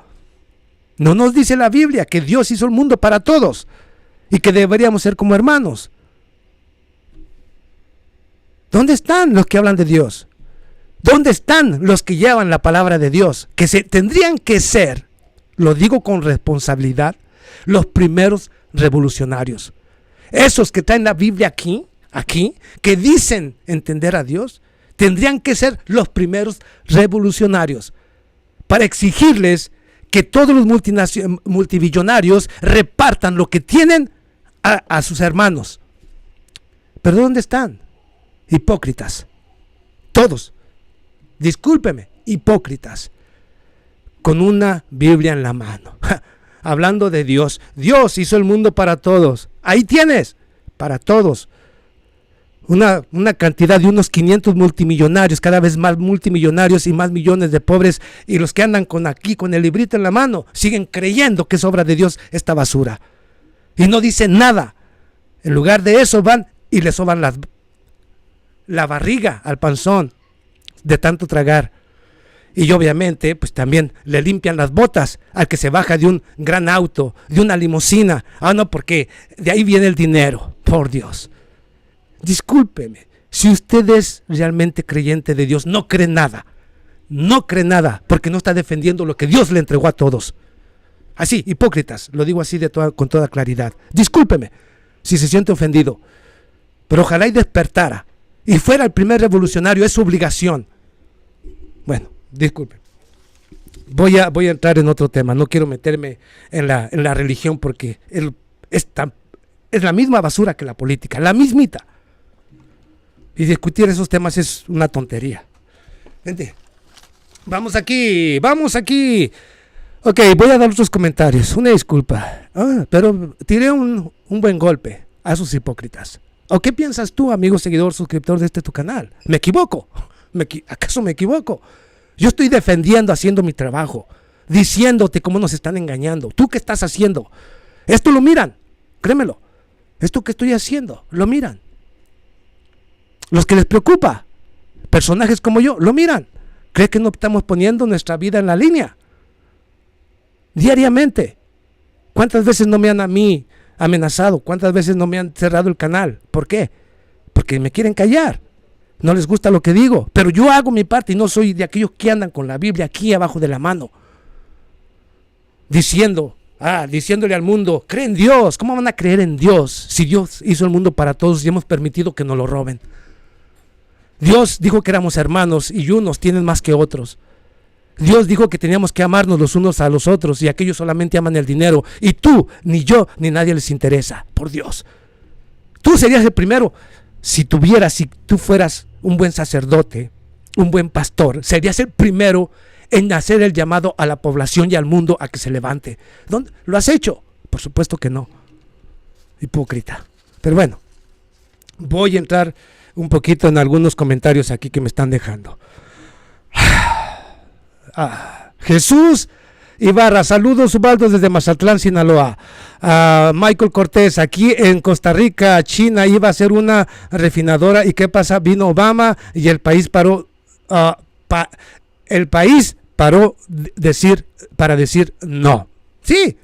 No nos dice la Biblia que Dios hizo el mundo para todos y que deberíamos ser como hermanos. ¿Dónde están los que hablan de Dios? ¿Dónde están los que llevan la palabra de Dios? Que tendrían que ser, lo digo con responsabilidad, los primeros revolucionarios. Esos que traen la Biblia aquí, que dicen entender a Dios, tendrían que ser los primeros revolucionarios para exigirles que todos los multimillonarios repartan lo que tienen a sus hermanos. ¿Pero dónde están? Hipócritas. Todos. Discúlpeme, hipócritas. Con una Biblia en la mano. Hablando de Dios. Dios hizo el mundo para todos. Ahí tienes. Para todos. Una cantidad de unos 500 multimillonarios, cada vez más multimillonarios y más millones de pobres, y los que andan con el librito en la mano siguen creyendo que es obra de Dios esta basura y no dicen nada. En lugar de eso van y le soban la barriga al panzón de tanto tragar, y obviamente pues también le limpian las botas al que se baja de un gran auto, de una limusina. No, porque de ahí viene el dinero. Por Dios. Discúlpeme, si usted es realmente creyente de Dios, no cree nada, porque no está defendiendo lo que Dios le entregó a todos. Así, hipócritas, lo digo así con toda claridad. Discúlpeme si se siente ofendido, pero ojalá y despertara y fuera el primer revolucionario. Es su obligación. Bueno, disculpe. Voy a entrar en otro tema. No quiero meterme en la religión porque es la misma basura que la política, la mismita. Y discutir esos temas es una tontería. Vente. Vamos aquí. Ok, voy a dar otros comentarios. Una disculpa. Pero tiré un buen golpe a esos hipócritas. ¿O qué piensas tú, amigo seguidor, suscriptor de tu canal? ¿Me equivoco? ¿Acaso me equivoco? Yo estoy defendiendo, haciendo mi trabajo, diciéndote cómo nos están engañando. ¿Tú qué estás haciendo? Esto lo miran, créemelo. Esto que estoy haciendo, lo miran. Los que les preocupa, personajes como yo, lo miran. ¿Cree que no estamos poniendo nuestra vida en la línea? Diariamente. ¿Cuántas veces no me han a mí amenazado? ¿Cuántas veces no me han cerrado el canal? ¿Por qué? Porque me quieren callar. No les gusta lo que digo. Pero yo hago mi parte y no soy de aquellos que andan con la Biblia aquí abajo de la mano. Diciéndole al mundo, cree en Dios. ¿Cómo van a creer en Dios si Dios hizo el mundo para todos y hemos permitido que nos lo roben? Dios dijo que éramos hermanos y unos tienen más que otros. Dios dijo que teníamos que amarnos los unos a los otros y aquellos solamente aman el dinero. Y tú, ni yo, ni nadie les interesa. Por Dios. Tú serías el primero. Si tú fueras un buen sacerdote, un buen pastor, serías el primero en hacer el llamado a la población y al mundo a que se levante. ¿Dónde? ¿Lo has hecho? Por supuesto que no. Hipócrita. Pero bueno, voy a entrar un poquito en algunos comentarios aquí que me están dejando. Jesús Ibarra, saludos Ubaldo desde Mazatlán, Sinaloa. Michael Cortés, aquí en Costa Rica, China iba a ser una refinadora y ¿qué pasa? Vino Obama y el país paró, para decir no. Sí,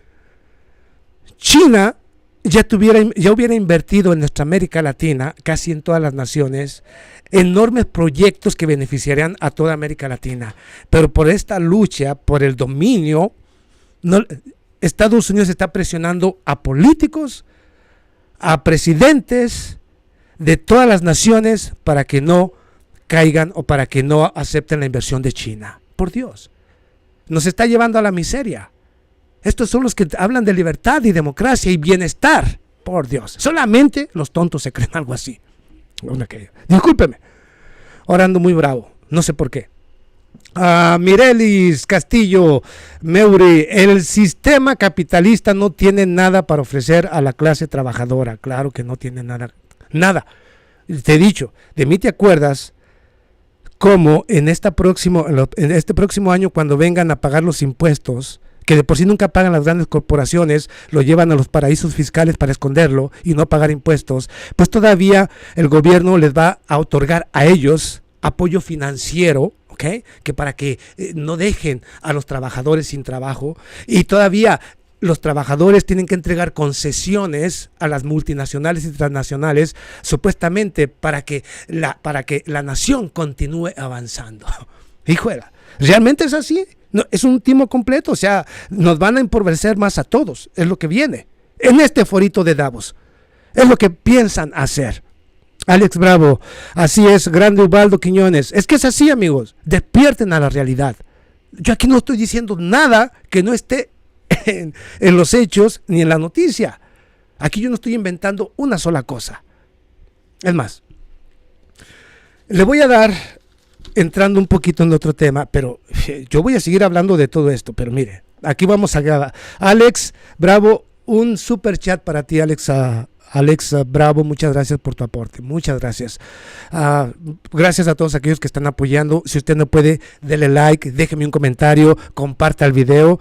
China ya hubiera invertido en nuestra América Latina, casi en todas las naciones, enormes proyectos que beneficiarían a toda América Latina. Pero por esta lucha, por el dominio, Estados Unidos está presionando a políticos, a presidentes de todas las naciones para que no caigan o para que no acepten la inversión de China. Por Dios, nos está llevando a la miseria. Estos son los que hablan de libertad y democracia y bienestar. Por Dios, solamente los tontos se creen algo así. Discúlpeme, ahora ando muy bravo, no sé por qué. Mirelis Castillo Meuri, el sistema capitalista no tiene nada para ofrecer a la clase trabajadora. Claro que no tiene nada. Te he dicho, de mí te acuerdas cómo en este próximo año, cuando vengan a pagar los impuestos, que de por sí nunca pagan las grandes corporaciones, lo llevan a los paraísos fiscales para esconderlo y no pagar impuestos, pues todavía el gobierno les va a otorgar a ellos apoyo financiero, ¿okay? Que para que no dejen a los trabajadores sin trabajo, y todavía los trabajadores tienen que entregar concesiones a las multinacionales y transnacionales, supuestamente para que la nación continúe avanzando. Híjole, ¿realmente es así? No, es un timo completo, o sea, nos van a empobrecer más a todos, es lo que viene en este forito de Davos, es lo que piensan hacer. Alex Bravo, así es, grande Ubaldo Quiñones, es que es así, amigos, despierten a la realidad. Yo aquí no estoy diciendo nada que no esté en los hechos ni en la noticia. Aquí yo no estoy inventando una sola cosa. Es más, le voy a dar, entrando un poquito en otro tema, pero yo voy a seguir hablando de todo esto, pero mire, aquí vamos a Alex Bravo, un super chat para ti, Alex Bravo, muchas gracias por tu aporte, muchas gracias. Gracias a todos aquellos que están apoyando. Si usted no puede, dele like, déjeme un comentario, comparta el video,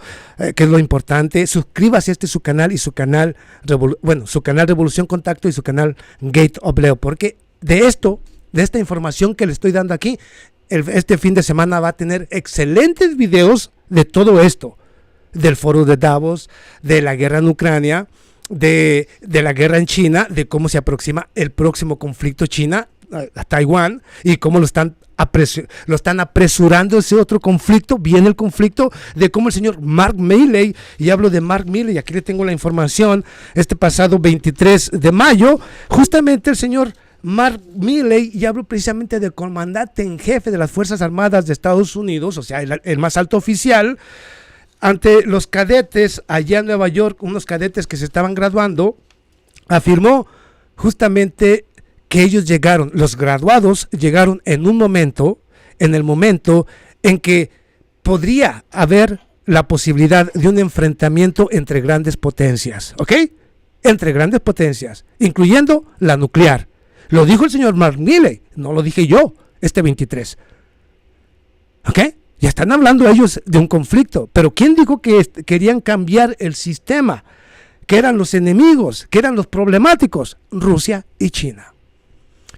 que es lo importante. Suscríbase a su canal y su canal Revolución Contacto y su canal Gate of Leo, porque de esta información que le estoy dando aquí, este fin de semana va a tener excelentes videos de todo esto, del foro de Davos, de la guerra en Ucrania, de la guerra en China, de cómo se aproxima el próximo conflicto China a Taiwán y cómo lo están apresurando ese otro conflicto. Viene el conflicto de cómo el señor Mark Milley, y hablo de Mark Milley, aquí le tengo la información, este pasado 23 de mayo, justamente el señor Mark Milley, y hablo precisamente del comandante en jefe de las Fuerzas Armadas de Estados Unidos, o sea, el más alto oficial, ante los cadetes allá en Nueva York, unos cadetes que se estaban graduando, afirmó justamente que ellos llegaron, los graduados llegaron en el momento en que podría haber la posibilidad de un enfrentamiento entre grandes potencias, ¿ok? Entre grandes potencias, incluyendo la nuclear. Lo dijo el señor Mark Milley, no lo dije yo, este 23. ¿Ok? Ya están hablando ellos de un conflicto, pero ¿quién dijo que querían cambiar el sistema? Que eran los enemigos, que eran los problemáticos, Rusia y China.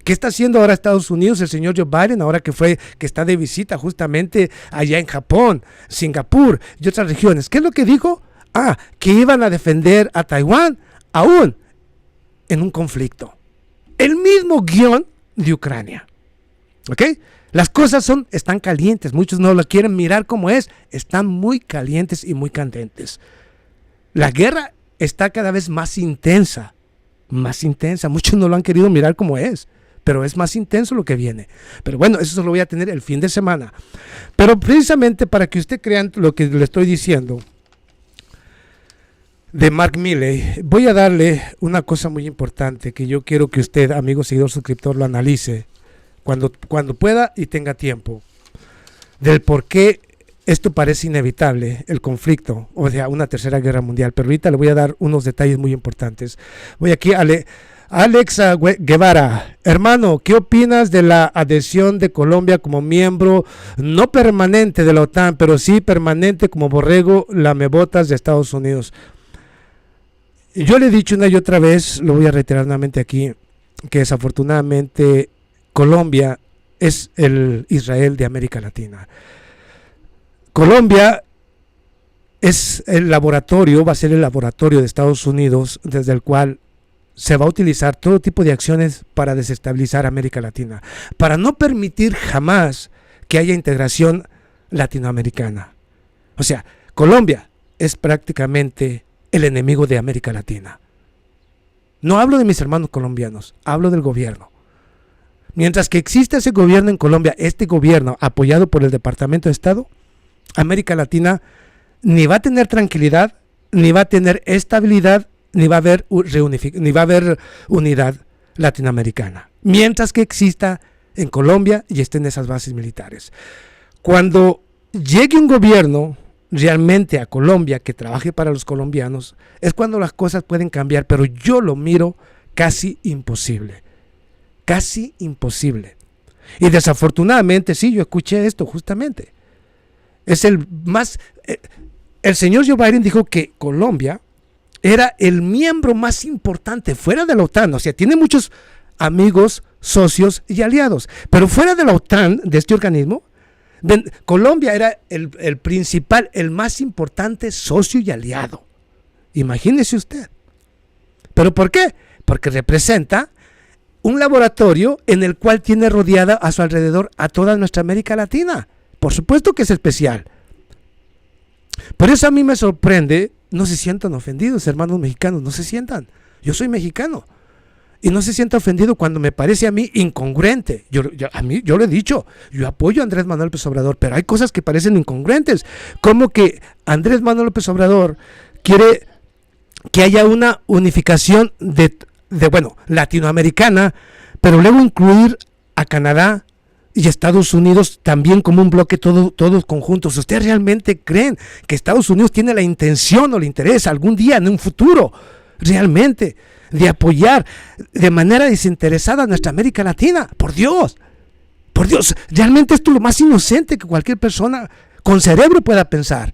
¿Qué está haciendo ahora Estados Unidos, el señor Joe Biden, ahora que está de visita justamente allá en Japón, Singapur y otras regiones? ¿Qué es lo que dijo? Que iban a defender a Taiwán aún en un conflicto. El mismo guión de Ucrania. ¿Ok? Las cosas están calientes, muchos no lo quieren mirar como es, están muy calientes y muy candentes. La guerra está cada vez más intensa, muchos no lo han querido mirar como es, pero es más intenso lo que viene. Pero bueno, eso lo voy a tener el fin de semana. Pero precisamente para que usted crea lo que le estoy diciendo de Mark Milley, voy a darle una cosa muy importante que yo quiero que usted, amigo seguidor, suscriptor, lo analice cuando pueda y tenga tiempo, del por qué esto parece inevitable, el conflicto, o sea, una tercera guerra mundial. Pero ahorita le voy a dar unos detalles muy importantes. Voy aquí a Alex Guevara, hermano, ¿qué opinas de la adhesión de Colombia como miembro no permanente de la OTAN, pero sí permanente como borrego lamebotas de Estados Unidos? Yo le he dicho una y otra vez, lo voy a reiterar nuevamente aquí, que desafortunadamente Colombia es el Israel de América Latina. Colombia es el laboratorio, va a ser el laboratorio de Estados Unidos desde el cual se va a utilizar todo tipo de acciones para desestabilizar América Latina, para no permitir jamás que haya integración latinoamericana. O sea, Colombia es prácticamente el enemigo de América Latina. No hablo de mis hermanos colombianos, hablo del gobierno. Mientras que existe ese gobierno en Colombia, este gobierno apoyado por el Departamento de Estado, América Latina ni va a tener tranquilidad, ni va a tener estabilidad, ni va a haber unidad latinoamericana. Mientras que exista en Colombia y estén esas bases militares. Cuando llegue un gobierno realmente a Colombia que trabaje para los colombianos, es cuando las cosas pueden cambiar, pero yo lo miro casi imposible. Casi imposible. Y desafortunadamente, sí, yo escuché esto justamente. Es el señor Joe Biden dijo que Colombia era el miembro más importante fuera de la OTAN. O sea, tiene muchos amigos, socios y aliados. Pero fuera de la OTAN, de este organismo, Colombia era el principal, el más importante socio y aliado. Imagínese usted. ¿Pero por qué? Porque representa un laboratorio en el cual tiene rodeada a su alrededor a toda nuestra América Latina. Por supuesto que es especial. Por eso a mí me sorprende, no se sientan ofendidos, hermanos mexicanos, no se sientan. Yo soy mexicano. Y no se sienta ofendido cuando me parece a mí incongruente. Yo lo he dicho, yo apoyo a Andrés Manuel López Obrador, pero hay cosas que parecen incongruentes. Como que Andrés Manuel López Obrador quiere que haya una unificación latinoamericana, pero luego incluir a Canadá y Estados Unidos también como un bloque todos conjuntos. ¿Ustedes realmente creen que Estados Unidos tiene la intención o le interesa algún día en un futuro realmente de apoyar de manera desinteresada a nuestra América Latina? Por Dios, realmente esto es lo más inocente que cualquier persona con cerebro pueda pensar.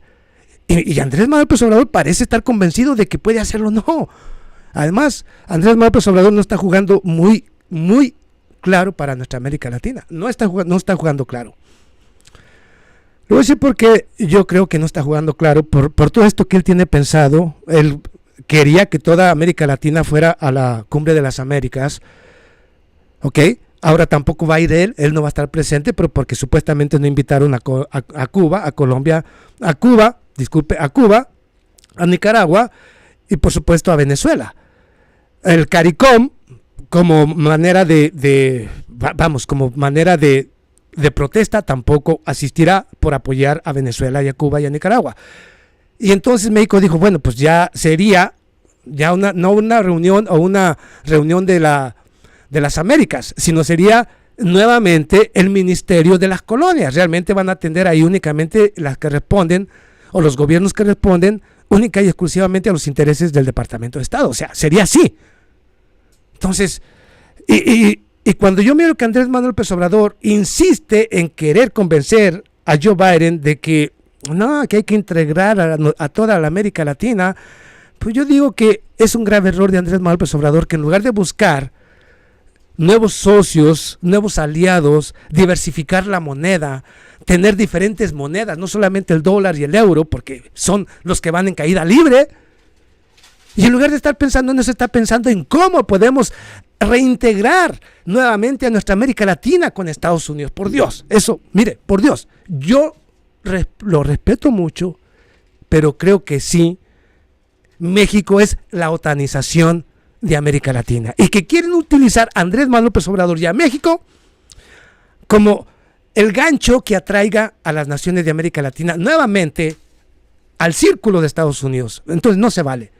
Y Andrés Manuel López Obrador parece estar convencido de que puede hacerlo. No. Además, Andrés Manuel López Obrador no está jugando muy, muy claro para nuestra América Latina. No está jugando claro. Lo voy a decir porque yo creo que no está jugando claro por todo esto que él tiene pensado. Él quería que toda América Latina fuera a la Cumbre de las Américas. ¿Ok? Ahora tampoco va a ir él no va a estar presente, pero porque supuestamente no invitaron a Cuba, a Colombia, a Cuba, a Nicaragua y por supuesto a Venezuela. El CARICOM, como manera de protesta, tampoco asistirá por apoyar a Venezuela y a Cuba y a Nicaragua. Y entonces México dijo, bueno, pues ya sería no una reunión o una reunión de las Américas, sino sería nuevamente el Ministerio de las Colonias. Realmente van a atender ahí únicamente las que responden, o los gobiernos que responden única y exclusivamente a los intereses del Departamento de Estado. O sea, sería así. Entonces, y cuando yo miro que Andrés Manuel López Obrador insiste en querer convencer a Joe Biden de que no, que hay que integrar a toda la América Latina, pues yo digo que es un grave error de Andrés Manuel López Obrador, que en lugar de buscar nuevos socios, nuevos aliados, diversificar la moneda, tener diferentes monedas, no solamente el dólar y el euro, porque son los que van en caída libre. Y en lugar de estar pensando en eso, está pensando en cómo podemos reintegrar nuevamente a nuestra América Latina con Estados Unidos. Por Dios, eso, mire, por Dios, yo lo respeto mucho, pero creo que sí, México es la otanización de América Latina, y que quieren utilizar a Andrés Manuel López Obrador y a México como el gancho que atraiga a las naciones de América Latina nuevamente al círculo de Estados Unidos. Entonces no se vale.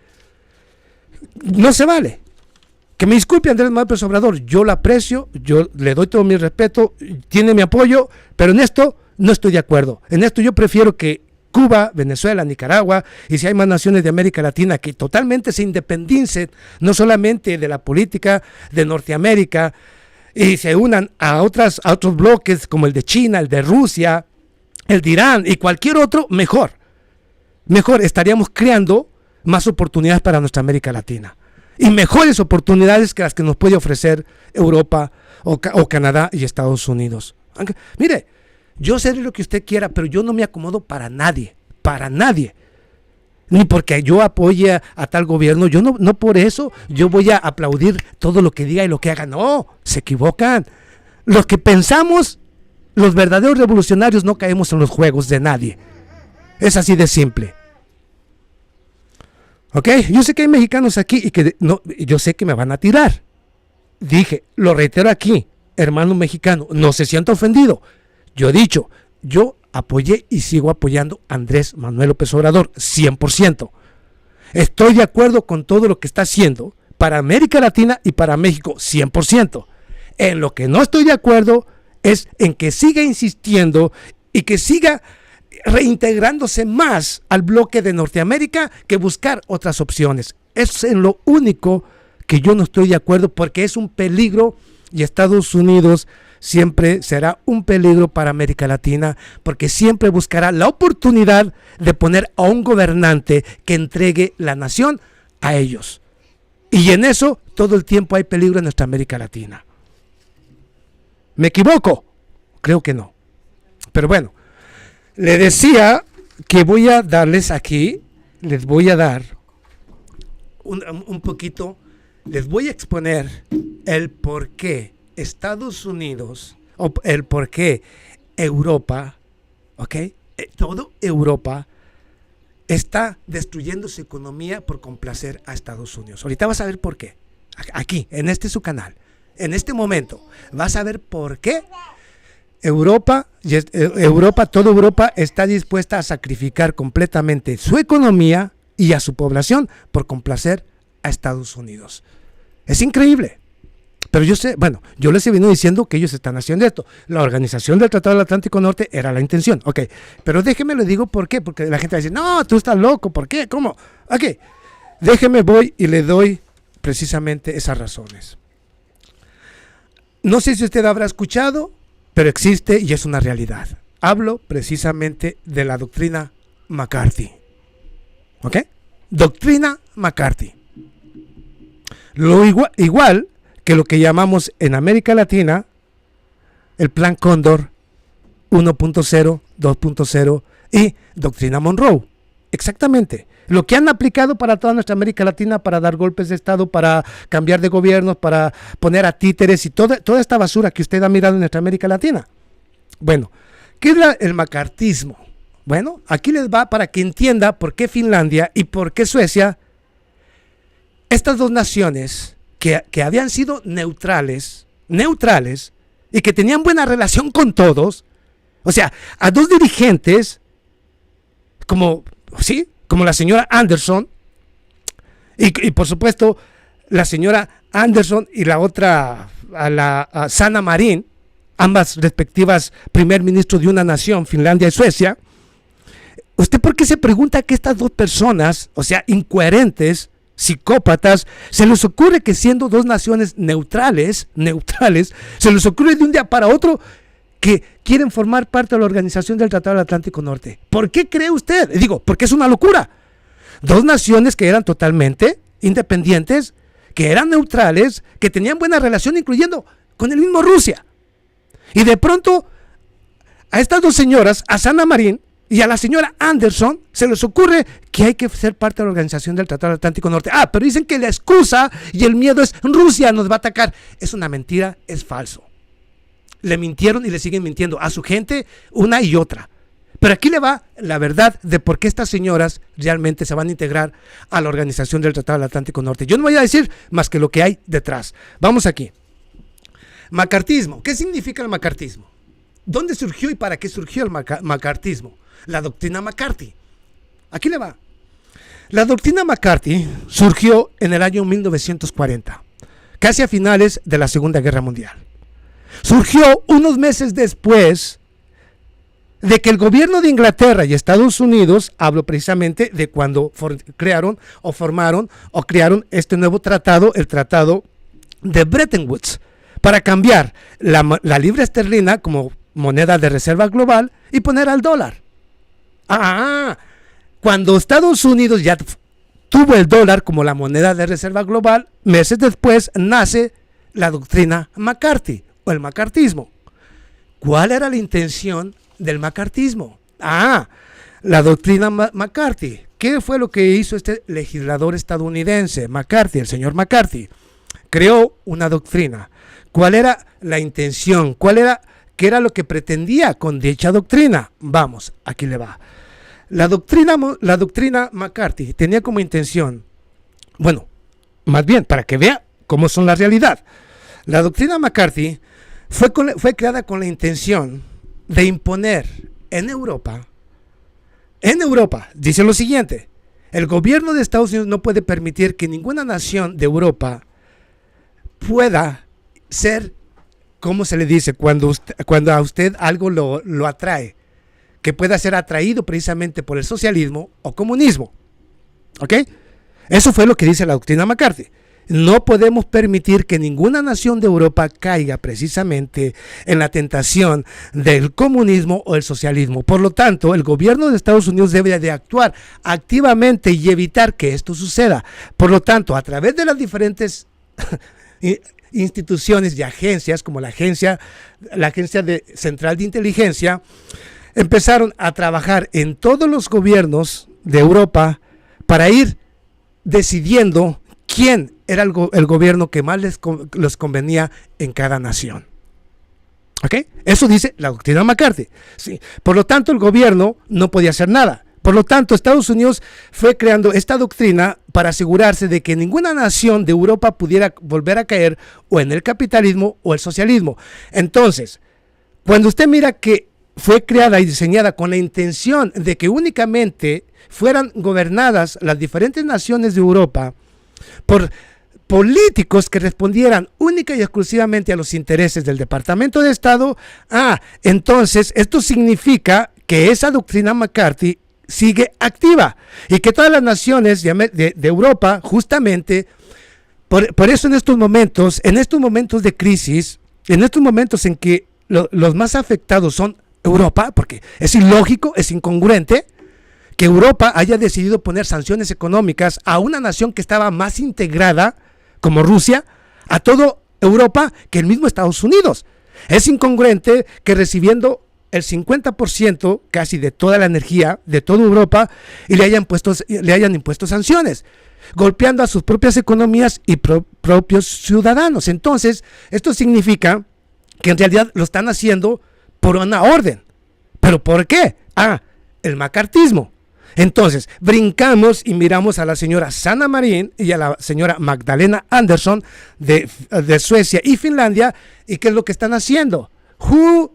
Que me disculpe Andrés Manuel López Obrador, yo lo aprecio, yo le doy todo mi respeto, tiene mi apoyo, pero en esto no estoy de acuerdo. En esto yo prefiero que Cuba, Venezuela, Nicaragua, y si hay más naciones de América Latina que totalmente se independicen, no solamente de la política de Norteamérica, y se unan a otros bloques como el de China, el de Rusia, el de Irán y cualquier otro, mejor estaríamos creando más oportunidades para nuestra América Latina, y mejores oportunidades que las que nos puede ofrecer Europa o Canadá y Estados Unidos. Mire, yo sé lo que usted quiera, pero yo no me acomodo para nadie. ni porque yo apoye a tal gobierno, yo no por eso yo voy a aplaudir todo lo que diga y lo que haga. No, se equivocan. Los que pensamos, los verdaderos revolucionarios, no caemos en los juegos de nadie. Es así de simple. ¿Ok? Yo sé que hay mexicanos aquí y que no, yo sé que me van a tirar. Dije, lo reitero aquí, hermano mexicano, no se sienta ofendido. Yo he dicho, yo apoyé y sigo apoyando a Andrés Manuel López Obrador, 100%. Estoy de acuerdo con todo lo que está haciendo para América Latina y para México, 100%. En lo que no estoy de acuerdo es en que siga insistiendo y que siga reintegrándose más al bloque de Norteamérica que buscar otras opciones. Es en lo único que yo no estoy de acuerdo, porque es un peligro, y Estados Unidos siempre será un peligro para América Latina, porque siempre buscará la oportunidad de poner a un gobernante que entregue la nación a ellos. Y en eso todo el tiempo hay peligro en nuestra América Latina. ¿Me equivoco? Creo que no. Pero bueno, le decía que voy a darles aquí, les voy a dar un poquito, les voy a exponer el por qué Estados Unidos, o el por qué Europa, ¿ok? Todo Europa está destruyendo su economía por complacer a Estados Unidos. Ahorita vas a ver por qué. Aquí, en este su canal, en este momento, vas a ver por qué Europa, toda Europa está dispuesta a sacrificar completamente su economía y a su población por complacer a Estados Unidos. Es increíble. Pero yo sé, bueno, yo les he venido diciendo que ellos están haciendo esto. La organización del Tratado del Atlántico Norte era la intención. Ok, pero déjeme le digo por qué. Porque la gente va a decir, no, tú estás loco, ¿por qué? ¿Cómo? Ok, déjeme voy y le doy precisamente esas razones. No sé si usted habrá escuchado, pero existe y es una realidad. Hablo precisamente de la doctrina McCarthy. ¿Ok? Doctrina McCarthy. Lo igual que lo que llamamos en América Latina el Plan Cóndor 1.0, 2.0 y Doctrina Monroe. Exactamente. Lo que han aplicado para toda nuestra América Latina para dar golpes de Estado, para cambiar de gobiernos, para poner a títeres y toda esta basura que usted ha mirado en nuestra América Latina. Bueno, ¿qué es el macartismo? Bueno, aquí les va para que entienda por qué Finlandia y por qué Suecia, estas dos naciones que habían sido neutrales y que tenían buena relación con todos, o sea, a dos dirigentes como la señora Anderson y por supuesto la señora Anderson y la otra, a Sanna Marin, ambas respectivas primer ministro de una nación, Finlandia y Suecia. ¿Usted por qué se pregunta que estas dos personas, o sea, incoherentes, psicópatas, se les ocurre que siendo dos naciones neutrales, se les ocurre de un día para otro que quieren formar parte de la organización del Tratado del Atlántico Norte? ¿Por qué cree usted? Digo, porque es una locura. Dos naciones que eran totalmente independientes, que eran neutrales, que tenían buena relación, incluyendo con el mismo Rusia. Y de pronto, a estas dos señoras, a Sanna Marin y a la señora Anderson, se les ocurre que hay que ser parte de la organización del Tratado del Atlántico Norte. Ah, pero dicen que la excusa y el miedo es Rusia nos va a atacar. Es una mentira, es falso. Le mintieron y le siguen mintiendo a su gente una y otra. Pero aquí le va la verdad de por qué estas señoras realmente se van a integrar a la organización del Tratado del Atlántico Norte. Yo no voy a decir más que lo que hay detrás. Vamos aquí. Macartismo. ¿Qué significa el macartismo? ¿Dónde surgió y para qué surgió el macartismo? La doctrina McCarthy. Aquí le va. La doctrina McCarthy surgió en el año 1940, casi a finales de la Segunda Guerra Mundial. Surgió unos meses después de que el gobierno de Inglaterra y Estados Unidos, hablo precisamente de cuando crearon este nuevo tratado, el tratado de Bretton Woods, para cambiar la libra esterlina como moneda de reserva global y poner al dólar. Cuando Estados Unidos ya tuvo el dólar como la moneda de reserva global, meses después nace la doctrina McCarthy o el macartismo. ¿Cuál era la intención del macartismo? La doctrina McCarthy. ¿qué fue lo que hizo este legislador estadounidense, McCarthy, el señor McCarthy? Creó una doctrina. ¿Cuál era la intención? ¿Qué era lo que pretendía con dicha doctrina? Vamos, aquí le va. La doctrina McCarthy tenía como intención, bueno, más bien para que vea cómo son la realidad. La doctrina McCarthy fue creada con la intención de imponer en Europa, dice lo siguiente: el gobierno de Estados Unidos no puede permitir que ninguna nación de Europa pueda ser, ¿cómo se le dice? Cuando a usted algo lo atrae, que pueda ser atraído precisamente por el socialismo o comunismo. ¿Ok? Eso fue lo que dice la doctrina McCarthy. No podemos permitir que ninguna nación de Europa caiga precisamente en la tentación del comunismo o el socialismo. Por lo tanto, el gobierno de Estados Unidos debe de actuar activamente y evitar que esto suceda. Por lo tanto, a través de las diferentes instituciones y agencias, como la agencia Central de Inteligencia, empezaron a trabajar en todos los gobiernos de Europa para ir decidiendo quién era el gobierno que más les convenía en cada nación. ¿Ok? Eso dice la doctrina McCarthy. Sí. Por lo tanto, el gobierno no podía hacer nada. Por lo tanto, Estados Unidos fue creando esta doctrina para asegurarse de que ninguna nación de Europa pudiera volver a caer o en el capitalismo o el socialismo. Entonces, cuando usted mira que fue creada y diseñada con la intención de que únicamente fueran gobernadas las diferentes naciones de Europa por políticos que respondieran única y exclusivamente a los intereses del Departamento de Estado, entonces esto significa que esa doctrina McCarthy sigue activa y que todas las naciones de Europa, justamente, por eso en estos momentos de crisis, en estos momentos en que los más afectados son Europa, porque es ilógico, es incongruente que Europa haya decidido poner sanciones económicas a una nación que estaba más integrada, como Rusia, a toda Europa que el mismo Estados Unidos. Es incongruente que recibiendo el 50% casi de toda la energía de toda Europa y le hayan impuesto sanciones, golpeando a sus propias economías y propios ciudadanos. Entonces, esto significa que en realidad lo están haciendo por una orden. ¿Pero por qué? El macartismo. Entonces, brincamos y miramos a la señora Sanna Marin y a la señora Magdalena Andersson de Suecia y Finlandia. ¿Y qué es lo que están haciendo?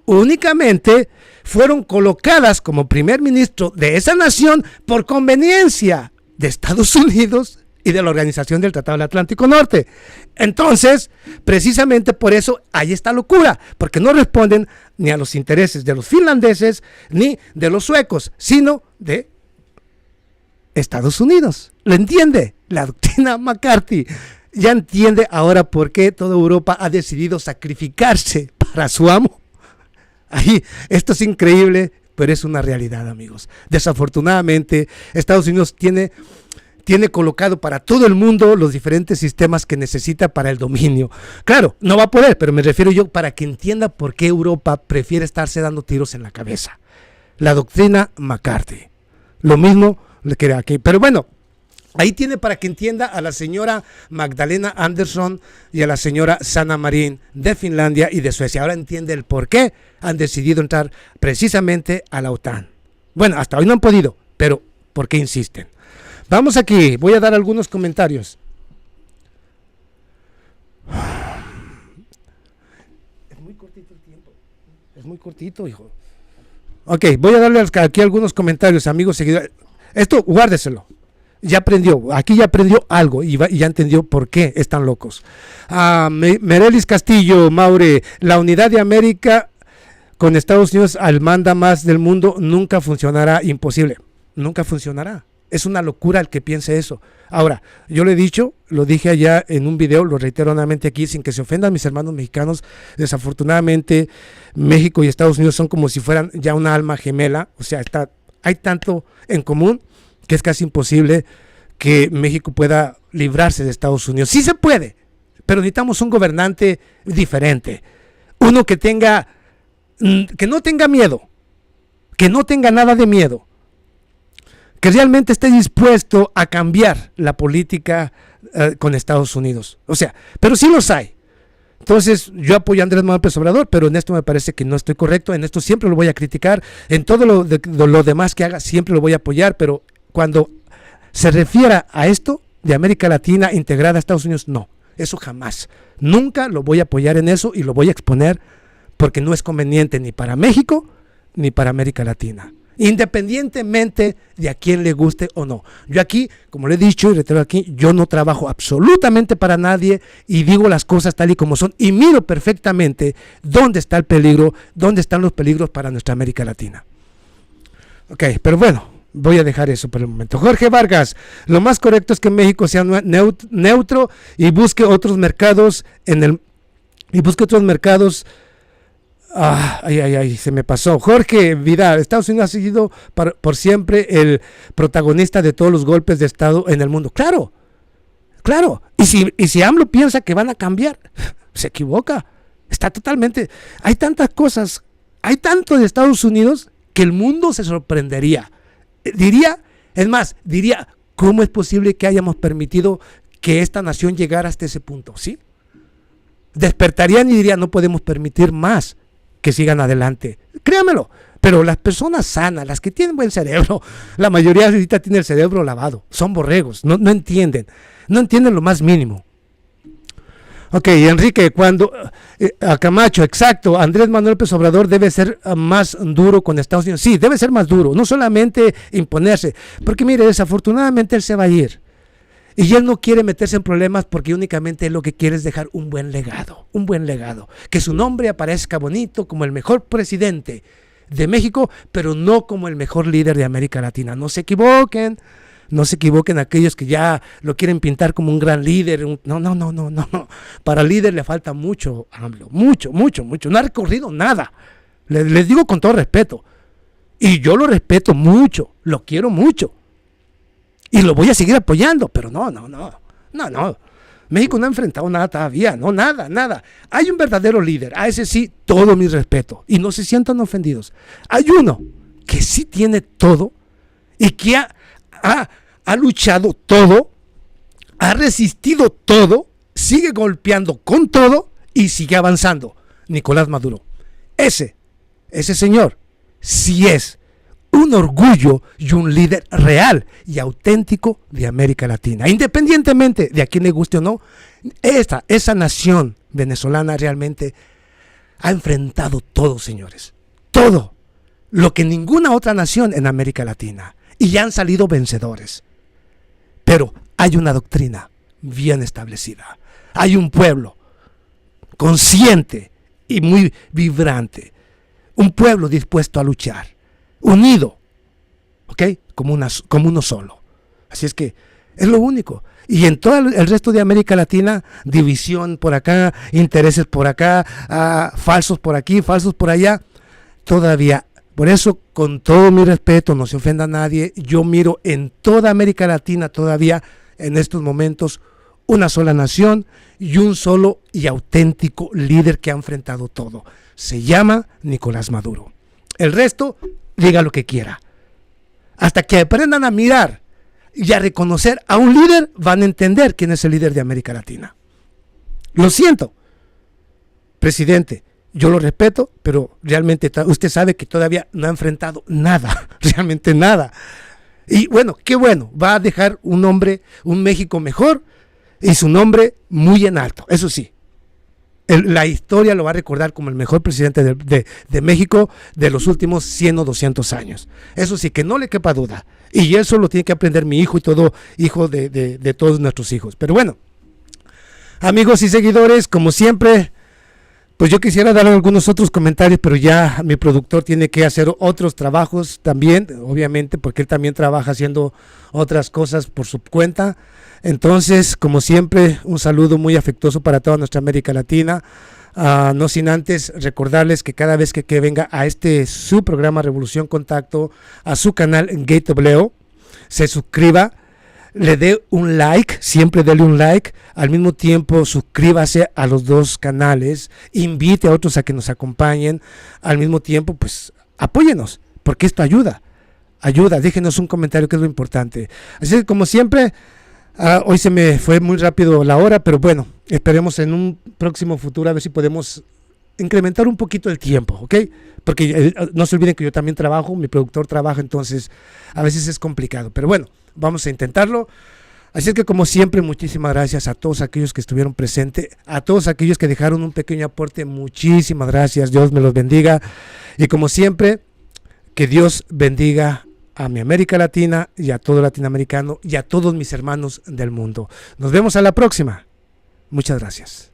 Únicamente fueron colocadas como primer ministro de esa nación por conveniencia de Estados Unidos y de la Organización del Tratado del Atlántico Norte. Entonces, precisamente por eso hay esta locura, porque no responden ni a los intereses de los finlandeses ni de los suecos, sino de Estados Unidos. ¿Lo entiende? La doctrina McCarthy ya entiende ahora por qué toda Europa ha decidido sacrificarse para su amo. Esto es increíble, pero es una realidad, amigos. Desafortunadamente, Estados Unidos tiene colocado para todo el mundo los diferentes sistemas que necesita para el dominio. Claro, no va a poder, pero me refiero yo para que entienda por qué Europa prefiere estarse dando tiros en la cabeza. La doctrina McCarthy. Lo mismo le queda aquí. Pero bueno, ahí tiene para que entienda a la señora Magdalena Andersson y a la señora Sanna Marin de Finlandia y de Suecia. Ahora entiende el por qué han decidido entrar precisamente a la OTAN. Bueno, hasta hoy no han podido, pero ¿por qué insisten? Vamos aquí, voy a dar algunos comentarios. Es muy cortito el tiempo. Es muy cortito, hijo. Ok, voy a darle aquí algunos comentarios, amigos seguidores. Esto, guárdeselo. Ya aprendió, aquí ya aprendió algo y ya entendió por qué están locos. Merelis Castillo, Maure, la unidad de América con Estados Unidos al manda más del mundo nunca funcionará, imposible. Nunca funcionará. Es una locura el que piense eso. Ahora, yo lo he dicho, lo dije allá en un video, lo reitero nuevamente aquí, sin que se ofendan mis hermanos mexicanos. Desafortunadamente, México y Estados Unidos son como si fueran ya una alma gemela. O sea, hay tanto en común que es casi imposible que México pueda librarse de Estados Unidos. Sí se puede, pero necesitamos un gobernante diferente. Uno que no tenga miedo, que no tenga nada de miedo, que realmente esté dispuesto a cambiar la política con Estados Unidos. O sea, pero sí los hay. Entonces, yo apoyo a Andrés Manuel López Obrador, pero en esto me parece que no estoy correcto. En esto siempre lo voy a criticar. En todo lo demás que haga, siempre lo voy a apoyar. Pero cuando se refiera a esto de América Latina integrada a Estados Unidos, no. Eso jamás. Nunca lo voy a apoyar en eso y lo voy a exponer porque no es conveniente ni para México ni para América Latina. Independientemente de a quién le guste o no. Yo aquí, como le he dicho y reitero aquí, yo no trabajo absolutamente para nadie y digo las cosas tal y como son y miro perfectamente dónde está el peligro, dónde están los peligros para nuestra América Latina. Ok, pero bueno, voy a dejar eso por el momento. Jorge Vargas, lo más correcto es que México sea neutro y busque otros mercados se me pasó. Jorge Vidal, Estados Unidos ha sido por siempre el protagonista de todos los golpes de Estado en el mundo. Claro, claro. Y si AMLO piensa que van a cambiar, se equivoca. Está totalmente. Hay tantas cosas, hay tanto de Estados Unidos que el mundo se sorprendería. Diría, ¿cómo es posible que hayamos permitido que esta nación llegara hasta ese punto? ¿Sí? Despertarían y dirían, no podemos permitir más que sigan adelante, créamelo, pero las personas sanas, las que tienen buen cerebro, la mayoría ahorita tiene el cerebro lavado, son borregos, no entienden lo más mínimo. Ok, Enrique, a Camacho, exacto, Andrés Manuel López Obrador debe ser más duro con Estados Unidos, sí, debe ser más duro, no solamente imponerse, porque mire, desafortunadamente él se va a ir. Y él no quiere meterse en problemas porque únicamente él lo que quiere es dejar un buen legado, que su nombre aparezca bonito como el mejor presidente de México, pero no como el mejor líder de América Latina. No se equivoquen aquellos que ya lo quieren pintar como un gran líder. No. Para líder le falta mucho, AMLO, mucho. No ha recorrido nada. Les digo con todo respeto. Y yo lo respeto mucho, lo quiero mucho. Y lo voy a seguir apoyando, pero no. México no ha enfrentado nada todavía, nada. Hay un verdadero líder, a ese sí, todo mi respeto. Y no se sientan ofendidos. Hay uno que sí tiene todo y que ha luchado todo, ha resistido todo, sigue golpeando con todo y sigue avanzando. Nicolás Maduro. Ese señor sí es un orgullo y un líder real y auténtico de América Latina. Independientemente de a quién le guste o no, esa nación venezolana realmente ha enfrentado todo, señores. Todo lo que ninguna otra nación en América Latina. Y ya han salido vencedores. Pero hay una doctrina bien establecida. Hay un pueblo consciente y muy vibrante. Un pueblo dispuesto a luchar. Unido, ¿ok? Como uno solo. Así es que es lo único. Y en todo el resto de América Latina, división por acá, intereses por acá, falsos por aquí, falsos por allá, todavía. Por eso, con todo mi respeto, no se ofenda a nadie, yo miro en toda América Latina todavía, en estos momentos, una sola nación y un solo y auténtico líder que ha enfrentado todo. Se llama Nicolás Maduro. El resto, diga lo que quiera. Hasta que aprendan a mirar y a reconocer a un líder, van a entender quién es el líder de América Latina. Lo siento, presidente, yo lo respeto, pero realmente usted sabe que todavía no ha enfrentado nada, realmente nada. Y bueno, qué bueno, va a dejar un México mejor y su nombre muy en alto, eso sí. La historia lo va a recordar como el mejor presidente de México de los últimos 100 o 200 años. Eso sí, que no le quepa duda. Y eso lo tiene que aprender mi hijo y todo hijo de todos nuestros hijos. Pero bueno, amigos y seguidores, como siempre, pues yo quisiera dar algunos otros comentarios, pero ya mi productor tiene que hacer otros trabajos también, obviamente, porque él también trabaja haciendo otras cosas por su cuenta. Entonces, como siempre, un saludo muy afectuoso para toda nuestra América Latina. No sin antes recordarles que cada vez que venga a su programa Revolución Contacto, a su canal GateW, se suscriba, le dé un like, siempre dele un like, al mismo tiempo suscríbase a los dos canales, invite a otros a que nos acompañen, al mismo tiempo pues apóyenos, porque esto ayuda ayuda, déjenos un comentario, que es lo importante. Así que como siempre, hoy se me fue muy rápido la hora, pero bueno, esperemos en un próximo futuro a ver si podemos incrementar un poquito el tiempo, ¿ok? Porque no se olviden que yo también trabajo, mi productor trabaja, entonces a veces es complicado, pero bueno, vamos a intentarlo. Así es que como siempre, muchísimas gracias a todos aquellos que estuvieron presentes, a todos aquellos que dejaron un pequeño aporte, muchísimas gracias, Dios me los bendiga. Y como siempre, que Dios bendiga a mi América Latina y a todo latinoamericano y a todos mis hermanos del mundo. Nos vemos a la próxima. Muchas gracias.